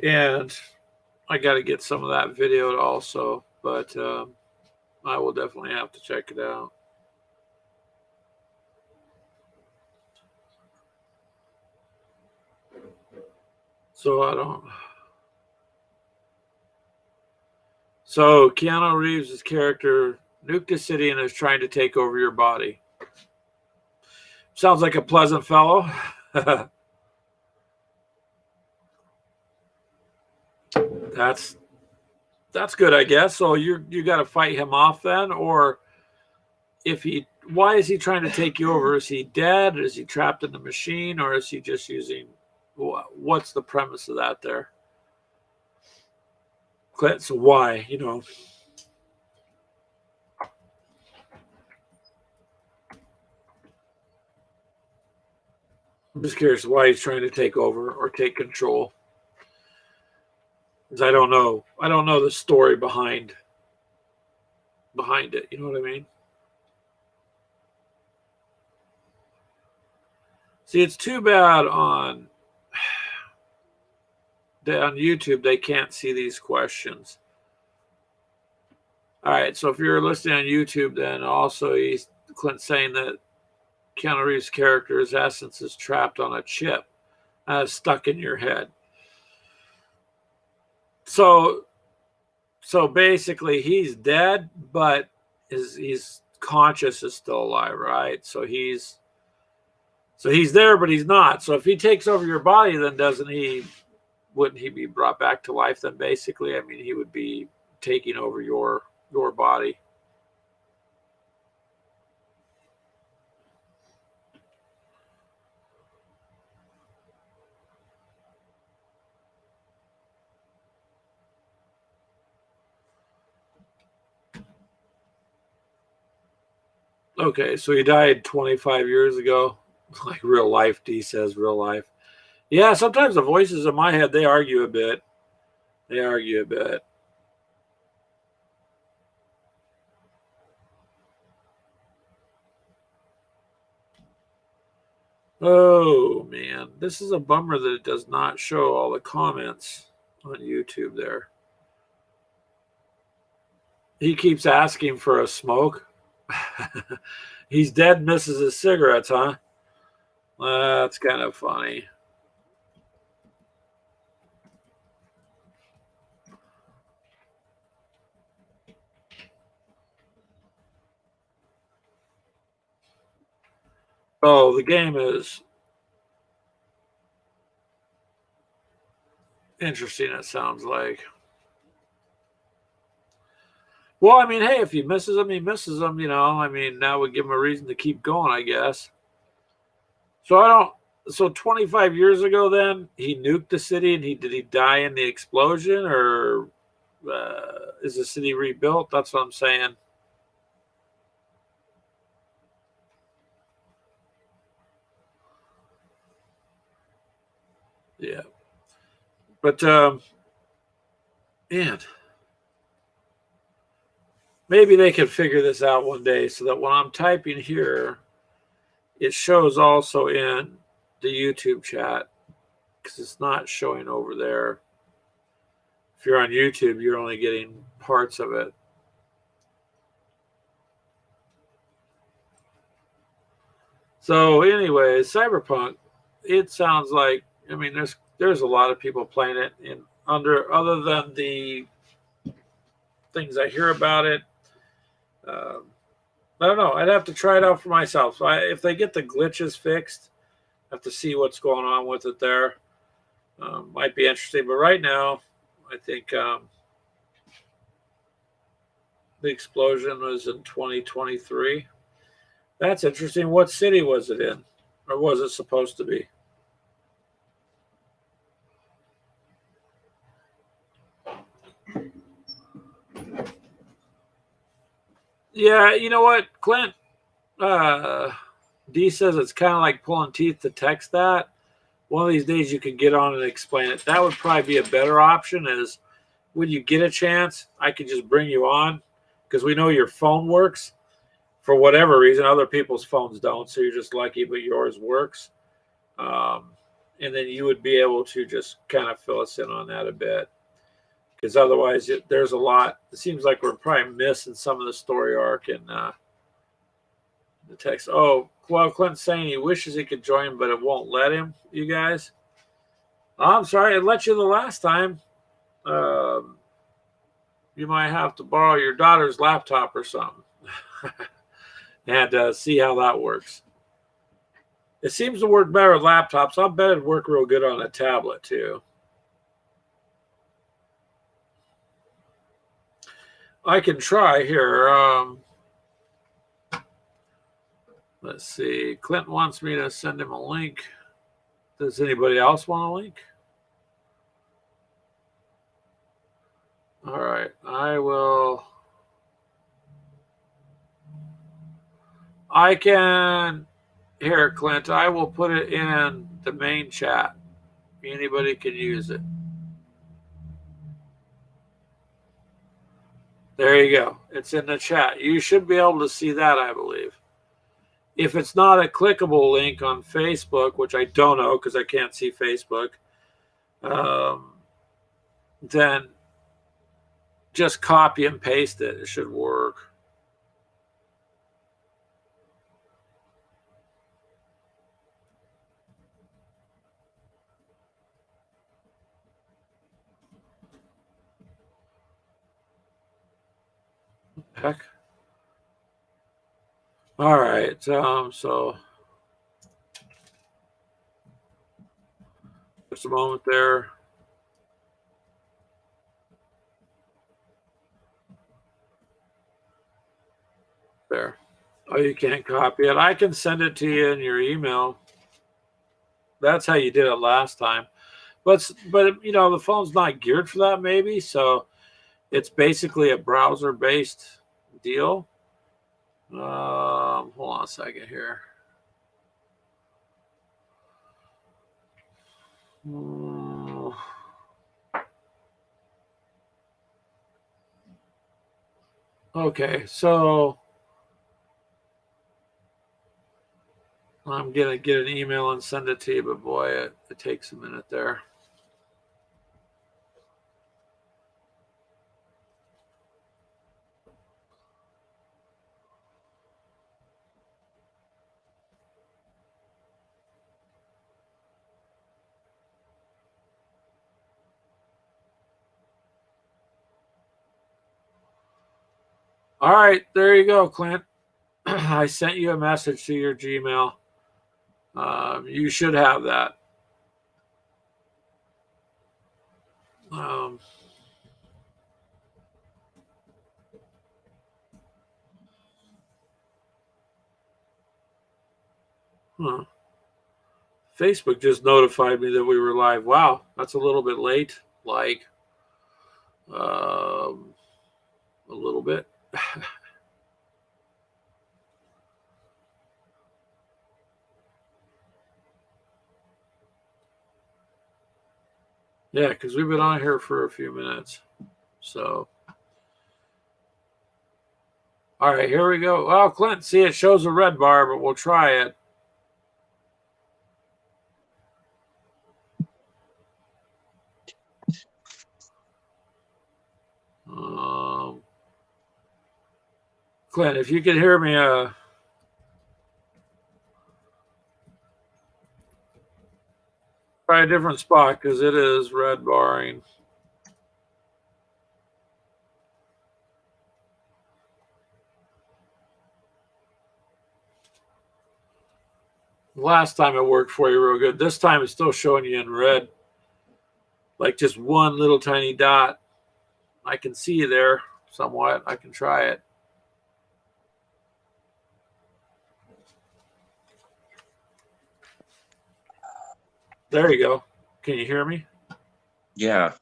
And I got to get some of that videoed also, but I will definitely have to check it out. So Keanu Reeves' character nuked a city and is trying to take over your body. Sounds like a pleasant fellow. That's good, I guess. So you got to fight him off then, or why is he trying to take you over? Is he dead? Is he trapped in the machine, or is he just using? What's the premise of that there? So why? I'm just curious why he's trying to take over or take control. Because I don't know the story behind it. You know what I mean? See, it's too bad on YouTube they can't see these questions. All right, so if you're listening on YouTube, then also Clint's saying that Keanu Reeves' character's essence is trapped on a chip, stuck in your head. So basically, he's dead, but his conscious is still alive, right? So he's there, but he's not. So if he takes over your body, then wouldn't he be brought back to life then, basically? I mean, he would be taking over your body. Okay, so he died 25 years ago. Like real life, D says, real life. Yeah, sometimes the voices in my head, they argue a bit. Oh, man. This is a bummer that it does not show all the comments on YouTube there. He keeps asking for a smoke. He's dead, misses his cigarettes, huh? That's kind of funny. Oh, the game is interesting, it sounds like. Well, I mean, hey, if he misses them, he misses them, I mean, that would give him a reason to keep going, I guess. So 25 years ago then, he nuked the city, and did he die in the explosion, or is the city rebuilt? That's what I'm saying. Yeah. But man, maybe they can figure this out one day so that when I'm typing here, it shows also in the YouTube chat because it's not showing over there. If you're on YouTube, you're only getting parts of it. So anyway, Cyberpunk, it sounds like, I mean, there's a lot of people playing it in other than the things I hear about it. I don't know. I'd have to try it out for myself. So if they get the glitches fixed, I have to see what's going on with it there. Might be interesting. But right now, I think the explosion was in 2023. That's interesting. What city was it in? Or was it supposed to be? Yeah, you know what, Clint? D says it's kind of like pulling teeth to text that. One of these days you can get on and explain it. That would probably be a better option is when you get a chance, I could just bring you on because we know your phone works for whatever reason. Other people's phones don't, so you're just lucky, but yours works. And then you would be able to just kind of fill us in on that a bit because otherwise there's a lot. It seems like we're probably missing some of the story arc and the text. Oh, well, Clint's saying he wishes he could join, but it won't let him. You guys, I'm sorry, it let you the last time. You might have to borrow your daughter's laptop or something and see how that works. It seems to work better with laptops. I bet it'd work real good on a tablet too. I can try here. Let's see. Clint wants me to send him a link. Does anybody else want a link? All right. I will. I can. Here, Clint, I will put it in the main chat. Anybody can use it. There you go. It's in the chat. You should be able to see that, I believe. If it's not a clickable link on Facebook, which I don't know because I can't see Facebook, then just copy and paste it. It should work. Heck. All right. So just a moment there. There. Oh, you can't copy it. I can send it to you in your email. That's how you did it last time. But you know, the phone's not geared for that maybe. So it's basically a browser based deal. Hold on a second here. Okay, so I'm gonna get an email and send it to you, but boy, it takes a minute there. All right, there you go, Clint. I sent you a message to your Gmail. You should have that. Facebook just notified me that we were live. Wow, that's a little bit late. Like, a little bit. Yeah, because we've been on here for a few minutes. So, all right, here we go. Well, Clint, see, it shows a red bar, but we'll try it. Clint, if you can hear me, try a different spot because it is red barring. Last time it worked for you real good. This time it's still showing you in red, like just one little tiny dot. I can see you there somewhat. I can try it. There you go. Can you hear me? Yeah.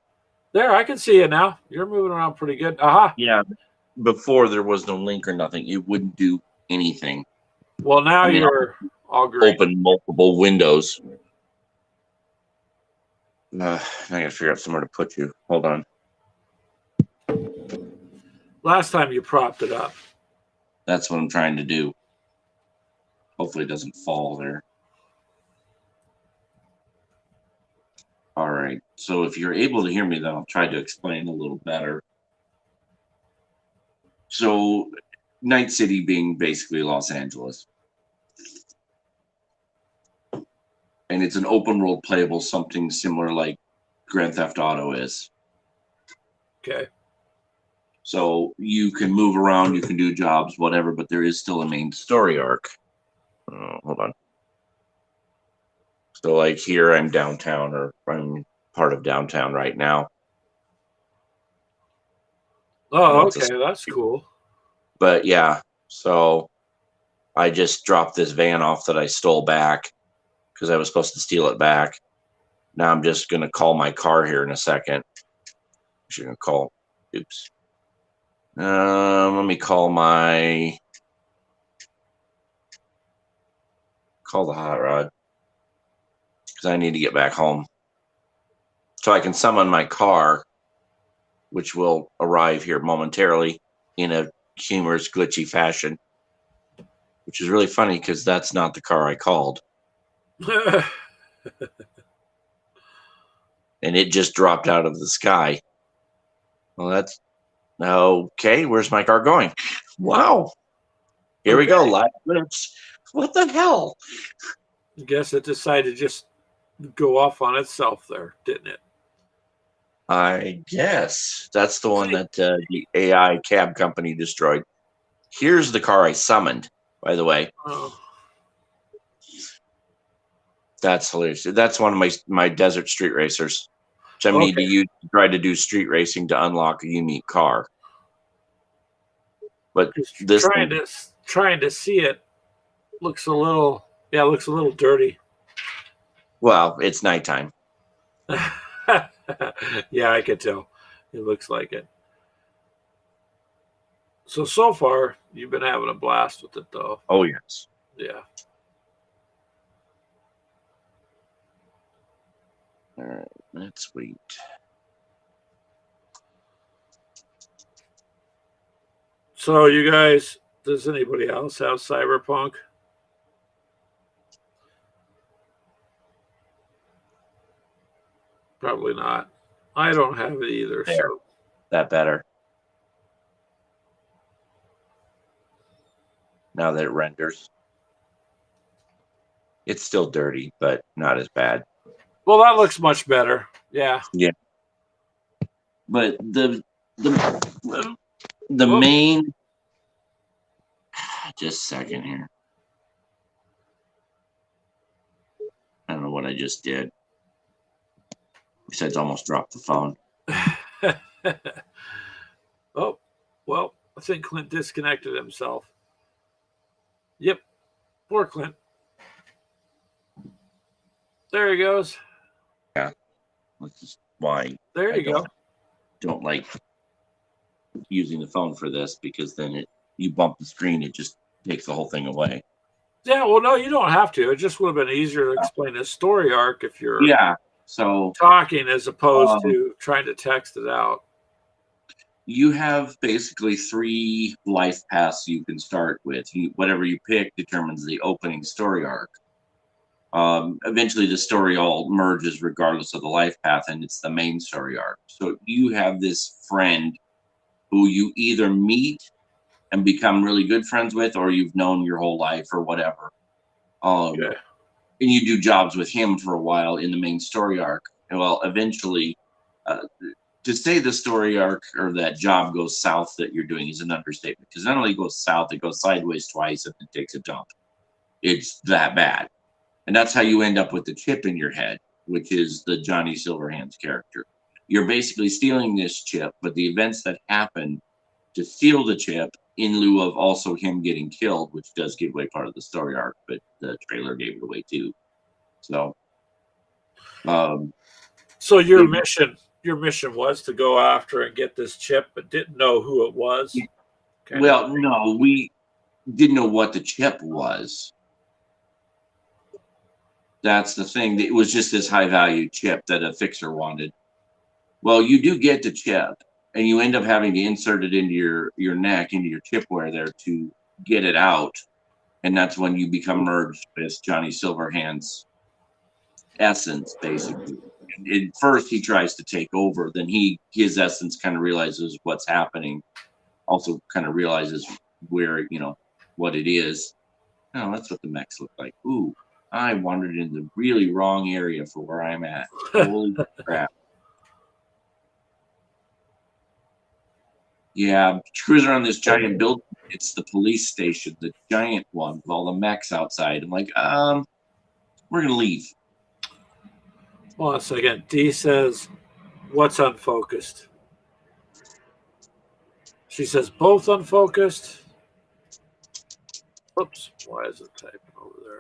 There, I can see you now. You're moving around pretty good. Aha. Yeah. Before there was no link or nothing. It wouldn't do anything. Well, now you're all green. Open multiple windows. I gotta figure out somewhere to put you. Hold on. Last time you propped it up. That's what I'm trying to do. Hopefully it doesn't fall there. All right. So if you're able to hear me, then I'll try to explain a little better. So Night City being basically Los Angeles. And it's an open world playable, something similar like Grand Theft Auto is. Okay. So you can move around, you can do jobs, whatever, but there is still a main story arc. Hold on. So like here I'm downtown, or I'm part of downtown right now. Oh, okay. That's cool. But yeah, so I just dropped this van off that I stole back because I was supposed to steal it back. Now I'm just going to call my car here in a second. Actually, going to call. Oops. Let me call the hot rod because I need to get back home so I can summon my car, which will arrive here momentarily in a humorous, glitchy fashion, which is really funny because that's not the car I called. And it just dropped out of the sky. Well, that's okay. Where's my car going? Wow. Here we go. Live glitch. What the hell? I guess it decided to just go off on itself there, didn't it? I guess that's the one that the AI cab company destroyed. Here's the car I summoned, by the way. Oh. That's hilarious. That's one of my desert street racers, which I need to use to try to do street racing to unlock a unique car. But this trying to see it looks a little dirty. Well, it's nighttime. Yeah, I could tell. It looks like it. So far, you've been having a blast with it, though. Oh, yes. Yeah. All right, let's wait. So, you guys, does anybody else have Cyberpunk? Probably not. I don't have it either. There. So That better. Now that it renders. It's still dirty, but not as bad. well, that looks much better. Yeah. Yeah. But the main, just a second here. I don't know what I just did. Besides, almost dropped the phone. Oh, well, I think Clint disconnected himself. Yep. Poor Clint. There he goes. Yeah. Which is why There you go. Don't like using the phone for this, because then you bump the screen, it just takes the whole thing away. Yeah, well, no, you don't have to. It just would have been easier to explain the story arc if you're. Yeah. So talking as opposed to trying to text it out. you have basically 3 life paths you can start with. Whatever you pick determines the opening story arc. Eventually, the story all merges regardless of the life path, and it's the main story arc. So you have this friend who you either meet and become really good friends with, or you've known your whole life or whatever. Okay. And you do jobs with him for a while in the main story arc. And well, eventually, to say the story arc or that job goes south that you're doing is an understatement, because not only goes south, it goes sideways twice and it takes a dump. It's that bad. And that's how you end up with the chip in your head, which is the Johnny Silverhands character. You're basically stealing this chip, but the events that happen to steal the chip, in lieu of also him getting killed, which does give away part of the story arc, but the trailer gave it away too. So, so your mission was to go after and get this chip, but didn't know who it was. Well, no, we didn't know what the chip was. That's the thing. It was just this high value chip that a fixer wanted. Well, you do get the chip, and you end up having to insert it into your neck, into your chipware there to get it out. And that's when you become merged with Johnny Silverhand's essence, basically. At first, he tries to take over. Then his essence kind of realizes what's happening. Also, kind of realizes where what it is. Oh, that's what the mechs look like. Ooh, I wandered in the really wrong area for where I'm at. Holy crap! Yeah, cruising around this giant building. It's the police station, the giant one with all the mechs outside. I'm like, we're gonna leave. Hold on a second. D says, "What's unfocused?" She says, "Both unfocused." Oops, why is it typing over there?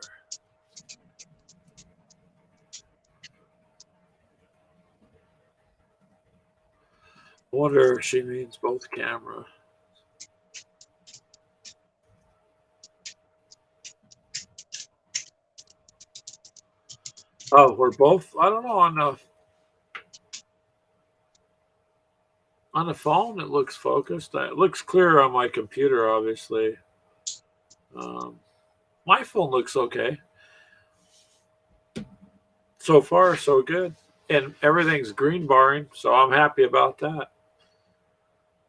I wonder if she means both camera. Oh, we're both. I don't know. On the phone, it looks focused. It looks clear on my computer, obviously. My phone looks okay. So far, so good. And everything's green barring, so I'm happy about that.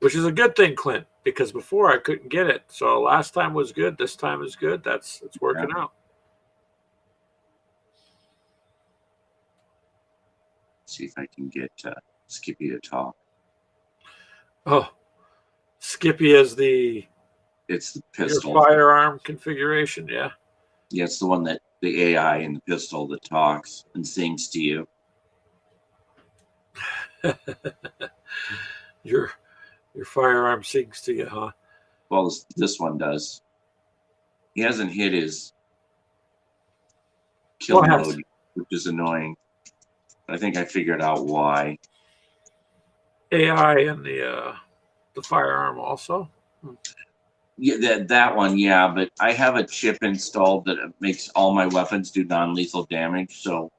Which is a good thing, Clint, because before I couldn't get it. So last time was good. This time is good. It's working out. See if I can get Skippy to talk. Oh, Skippy is it's the pistol. Your firearm configuration, yeah. Yeah, it's the one that the AI in the pistol that talks and sings to you. Your firearm sings to you, huh? Well, this one does. He hasn't hit his kill mode, which is annoying. I think I figured out why. AI in the firearm also. Yeah, that one, yeah. But I have a chip installed that makes all my weapons do non-lethal damage. So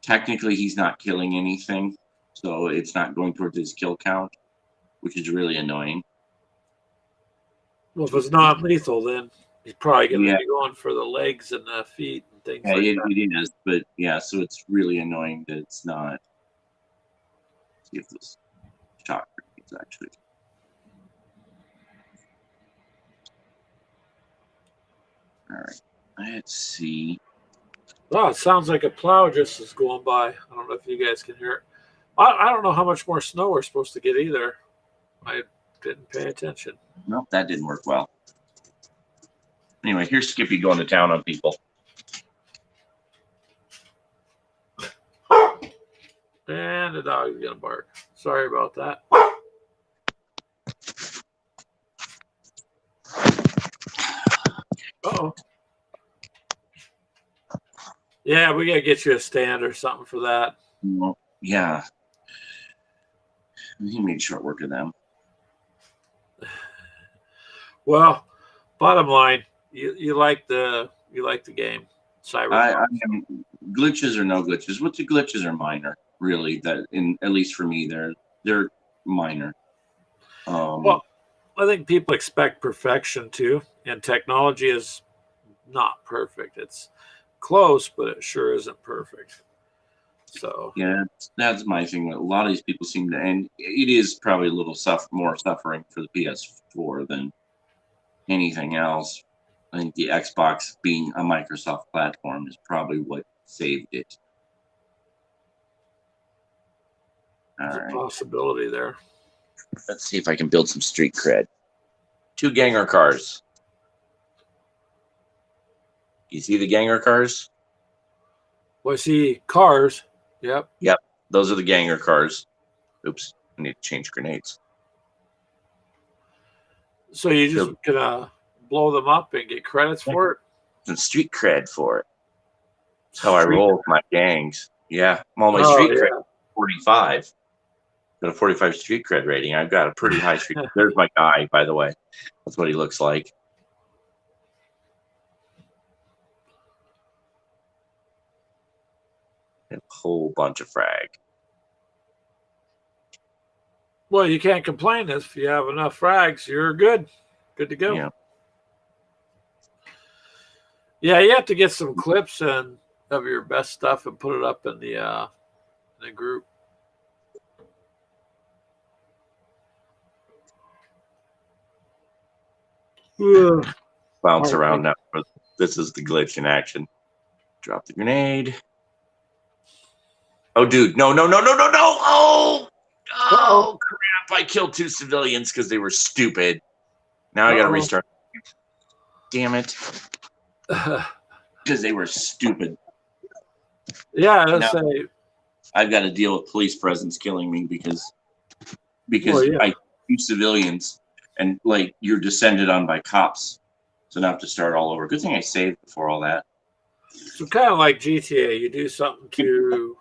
technically, he's not killing anything. So it's not going towards his kill count, which is really annoying. Well, if it's non-lethal, then he's probably going to be going for the legs and the feet and things like that. It is, but yeah, so it's really annoying that it's not. Let's see if this shot grenades actually. All right, let's see. Oh, it sounds like a plow just is going by. I don't know if you guys can hear it. I don't know how much more snow we're supposed to get either. I didn't pay attention. Nope, that didn't work well. Anyway, here's Skippy going to town on people. And the dog is going to bark. Sorry about that. Uh-oh. Yeah, we got to get you a stand or something for that. Well, yeah. He made short work of them. Well, bottom line, you like the game. I Cyberpunk. am glitches or no glitches. What the glitches are minor, really. That in at least for me, they're minor. Well, I think people expect perfection too, and technology is not perfect. It's close, but it sure isn't perfect. So Yeah, that's my thing. A lot of these people seem to, and it is probably a little more suffering for the PS4 than anything else. I think the Xbox being a Microsoft platform is probably what saved it. All there's a right, possibility there. let's see if I can build some street cred. 2 Ganger cars. You see the Ganger cars? Well, I see cars. Yep. Yep, those are the Ganger cars. Oops, I need to change grenades. So you just gonna blow them up and get credits for it? Some street cred for it. That's how I roll with my gangs. Yeah, well, my Oh, street yeah. cred 45. Got a 45 street cred rating. I've got a pretty high street. There's my guy, by the way. That's what he looks like. A whole bunch of frag. Well, you can't complain if you have enough frags. You're good. Good to go. Yeah. Yeah, you have to get some clips and of your best stuff and put it up in the group. Ugh. Bounce Okay. around now. This is the glitch in action. Drop the grenade. Oh, dude. No. Oh, crap. I killed 2 civilians because they were stupid. Now I got to restart. Damn it. Because they were stupid. Yeah, Now, say I've got to deal with police presence killing me because yeah. I 2 civilians and like you're descended on by cops. So now I have to start all over. Good thing I saved before all that. So kind of like GTA, you do something to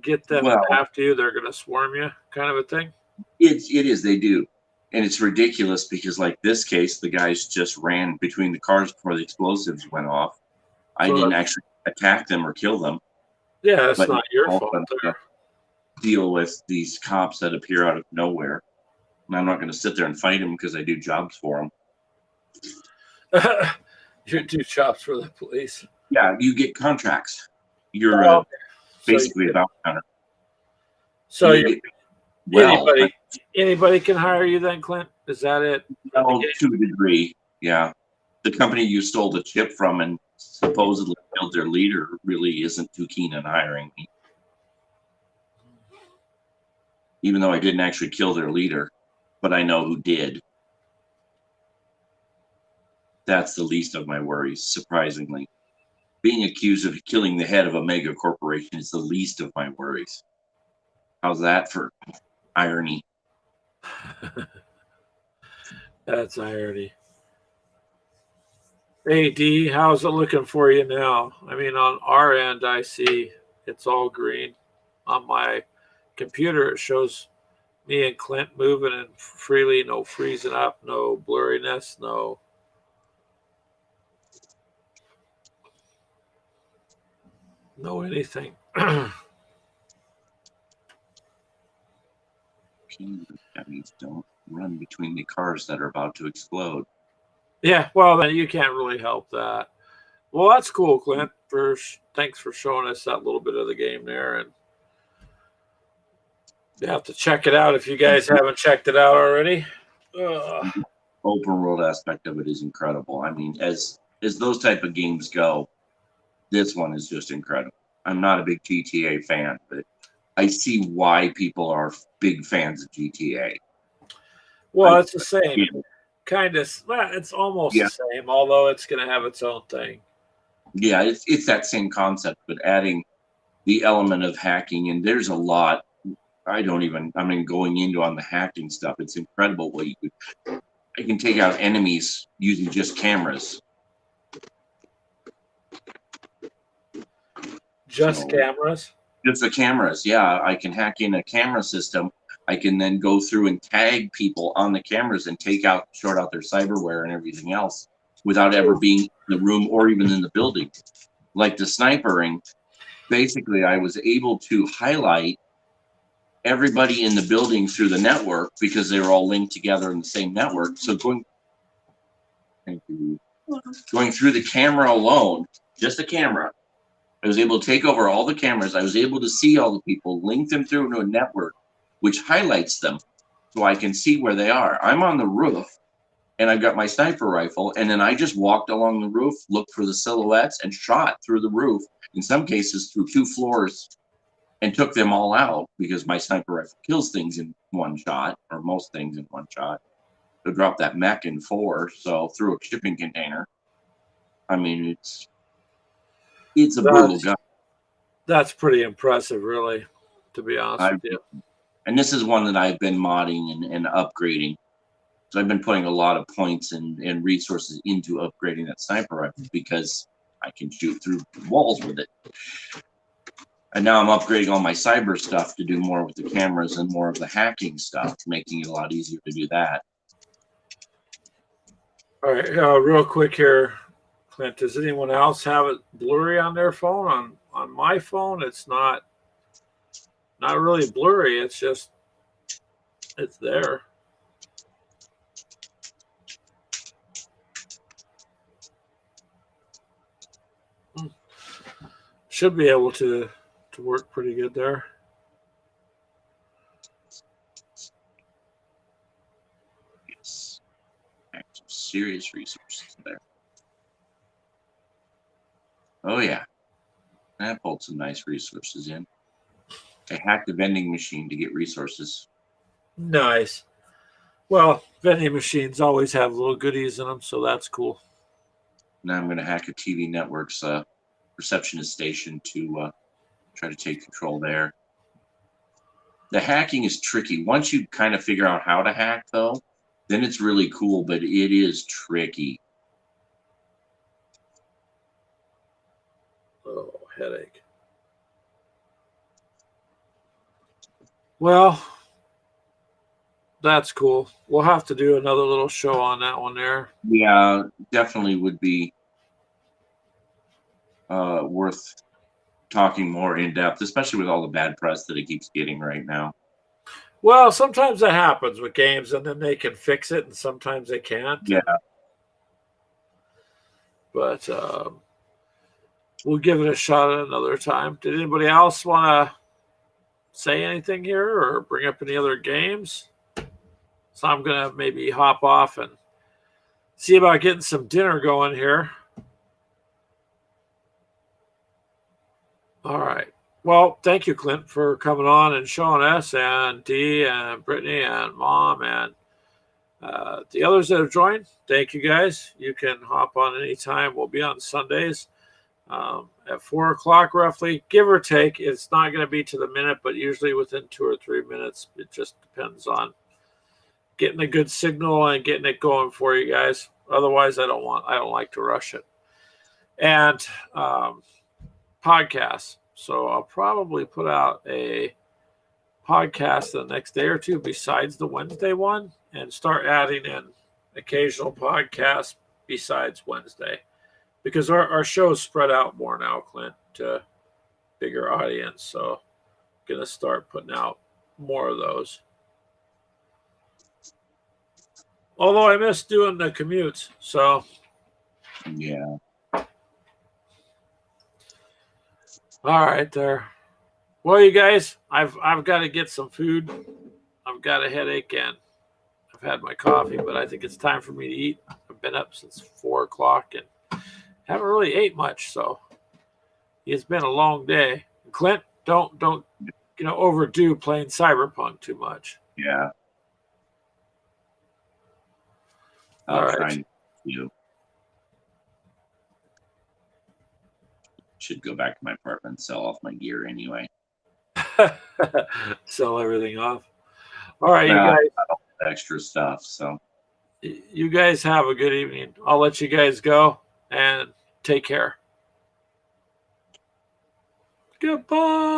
get them after you, they're gonna swarm you, kind of a thing. It is, they do. And it's ridiculous because like this case, the guys just ran between the cars before the explosives went off. I didn't actually attack them or kill them. Yeah, that's not your fault. Deal with these cops that appear out of nowhere. And I'm not going to sit there and fight them because I do jobs for them. You do jobs for the police. Yeah, you get contracts. You're basically a bounty hunter. So anybody can hire you then, Clint? Is that it? Well, to a degree, yeah. The company you stole the chip from and supposedly killed their leader really isn't too keen on hiring me. Even though I didn't actually kill their leader, but I know who did. That's the least of my worries, surprisingly. Being accused of killing the head of a mega corporation is the least of my worries. How's that for irony? That's irony. Hey, D, how's it looking for you now? I mean, on our end, I see it's all green. On my computer, it shows me and Clint moving and freely, no freezing up, no blurriness, no. No anything. That means don't run between the cars that are about to explode. Yeah, well, then you can't really help that. Well, that's cool, Clint. Thanks for showing us that little bit of the game there, and you have to check it out if you guys haven't checked it out already. Open world aspect of it is incredible. I mean, as those type of games go, this one is just incredible. I'm not a big GTA fan, but I see why people are big fans of GTA. Well, it's the same. Kind of, it's almost the same, although it's going to have its own thing. Yeah, it's that same concept, but adding the element of hacking, and there's a lot. Going into on the hacking stuff, it's incredible what you could. I can take out enemies using just cameras. Cameras? Just the cameras, yeah. I can hack in a camera system. I can then go through and tag people on the cameras and short out their cyberware and everything else without ever being in the room or even in the building. like the snipering, basically I was able to highlight everybody in the building through the network because they were all linked together in the same network. So going through the camera alone, just the camera, I was able to take over all the cameras. I was able to see all the people, link them through into a network, which highlights them so I can see where they are. I'm on the roof and I've got my sniper rifle, and then I just walked along the roof, looked for the silhouettes, and shot through the roof, in some cases through 2 floors, and took them all out because my sniper rifle kills things in 1 shot, or most things in 1 shot. To drop that mech in 4, so through a shipping container. I mean, it's a brutal gun. That's pretty impressive, really, to be honest with you. And this is one that I've been modding and upgrading. So I've been putting a lot of points and resources into upgrading that sniper rifle because I can shoot through walls with it. And now I'm upgrading all my cyber stuff to do more with the cameras and more of the hacking stuff, making it a lot easier to do that. All right, real quick here, Clint. Does anyone else have it blurry on their phone? On my phone, it's not really blurry. It's just it's there. Should be able to work pretty good there. Yes. Some serious resources there. Oh yeah. That pulled some nice resources in. I hacked the vending machine to get resources. Nice. Well, vending machines always have little goodies in them, so that's cool. Now I'm going to hack a TV network's receptionist station to try to take control there. The hacking is tricky. Once you kind of figure out how to hack, though, then it's really cool, but it is tricky. Oh, headache. Well, that's cool. We'll have to do another little show on that one there. Yeah, definitely would be worth talking more in depth, especially with all the bad press that it keeps getting right now. Well, sometimes that happens with games, and then they can fix it, and sometimes they can't. Yeah. But we'll give it a shot at another time. Did anybody else want to say anything here or bring up any other games? So I'm going to maybe hop off and see about getting some dinner going here. All right. Well, thank you, Clint, for coming on and showing us, and Dee and Brittany and Mom and the others that have joined. Thank you, guys. You can hop on anytime. We'll be on Sundays at 4 o'clock roughly, give or take. It's not going to be to the minute, but usually within 2 or 3 minutes. It just depends on getting a good signal and getting it going for you guys. Otherwise, I don't like to rush it. And podcasts. So I'll probably put out a podcast the next day or two besides the Wednesday one, and start adding in occasional podcasts besides Wednesday, because our show's spread out more now, Clint, to bigger audience. So I'm going to start putting out more of those. Although I miss doing the commutes. So yeah. All right there. Well, you guys, I've got to get some food. I've got a headache and I've had my coffee, but I think it's time for me to eat. I've been up since 4 o'clock and haven't really ate much, so it's been a long day. Clint, don't overdo playing Cyberpunk too much. Yeah. All right. Try you. Should go back to my apartment and sell off my gear anyway. Sell everything off. All right, you guys. Extra stuff. So you guys have a good evening. I'll let you guys go and take care. Goodbye.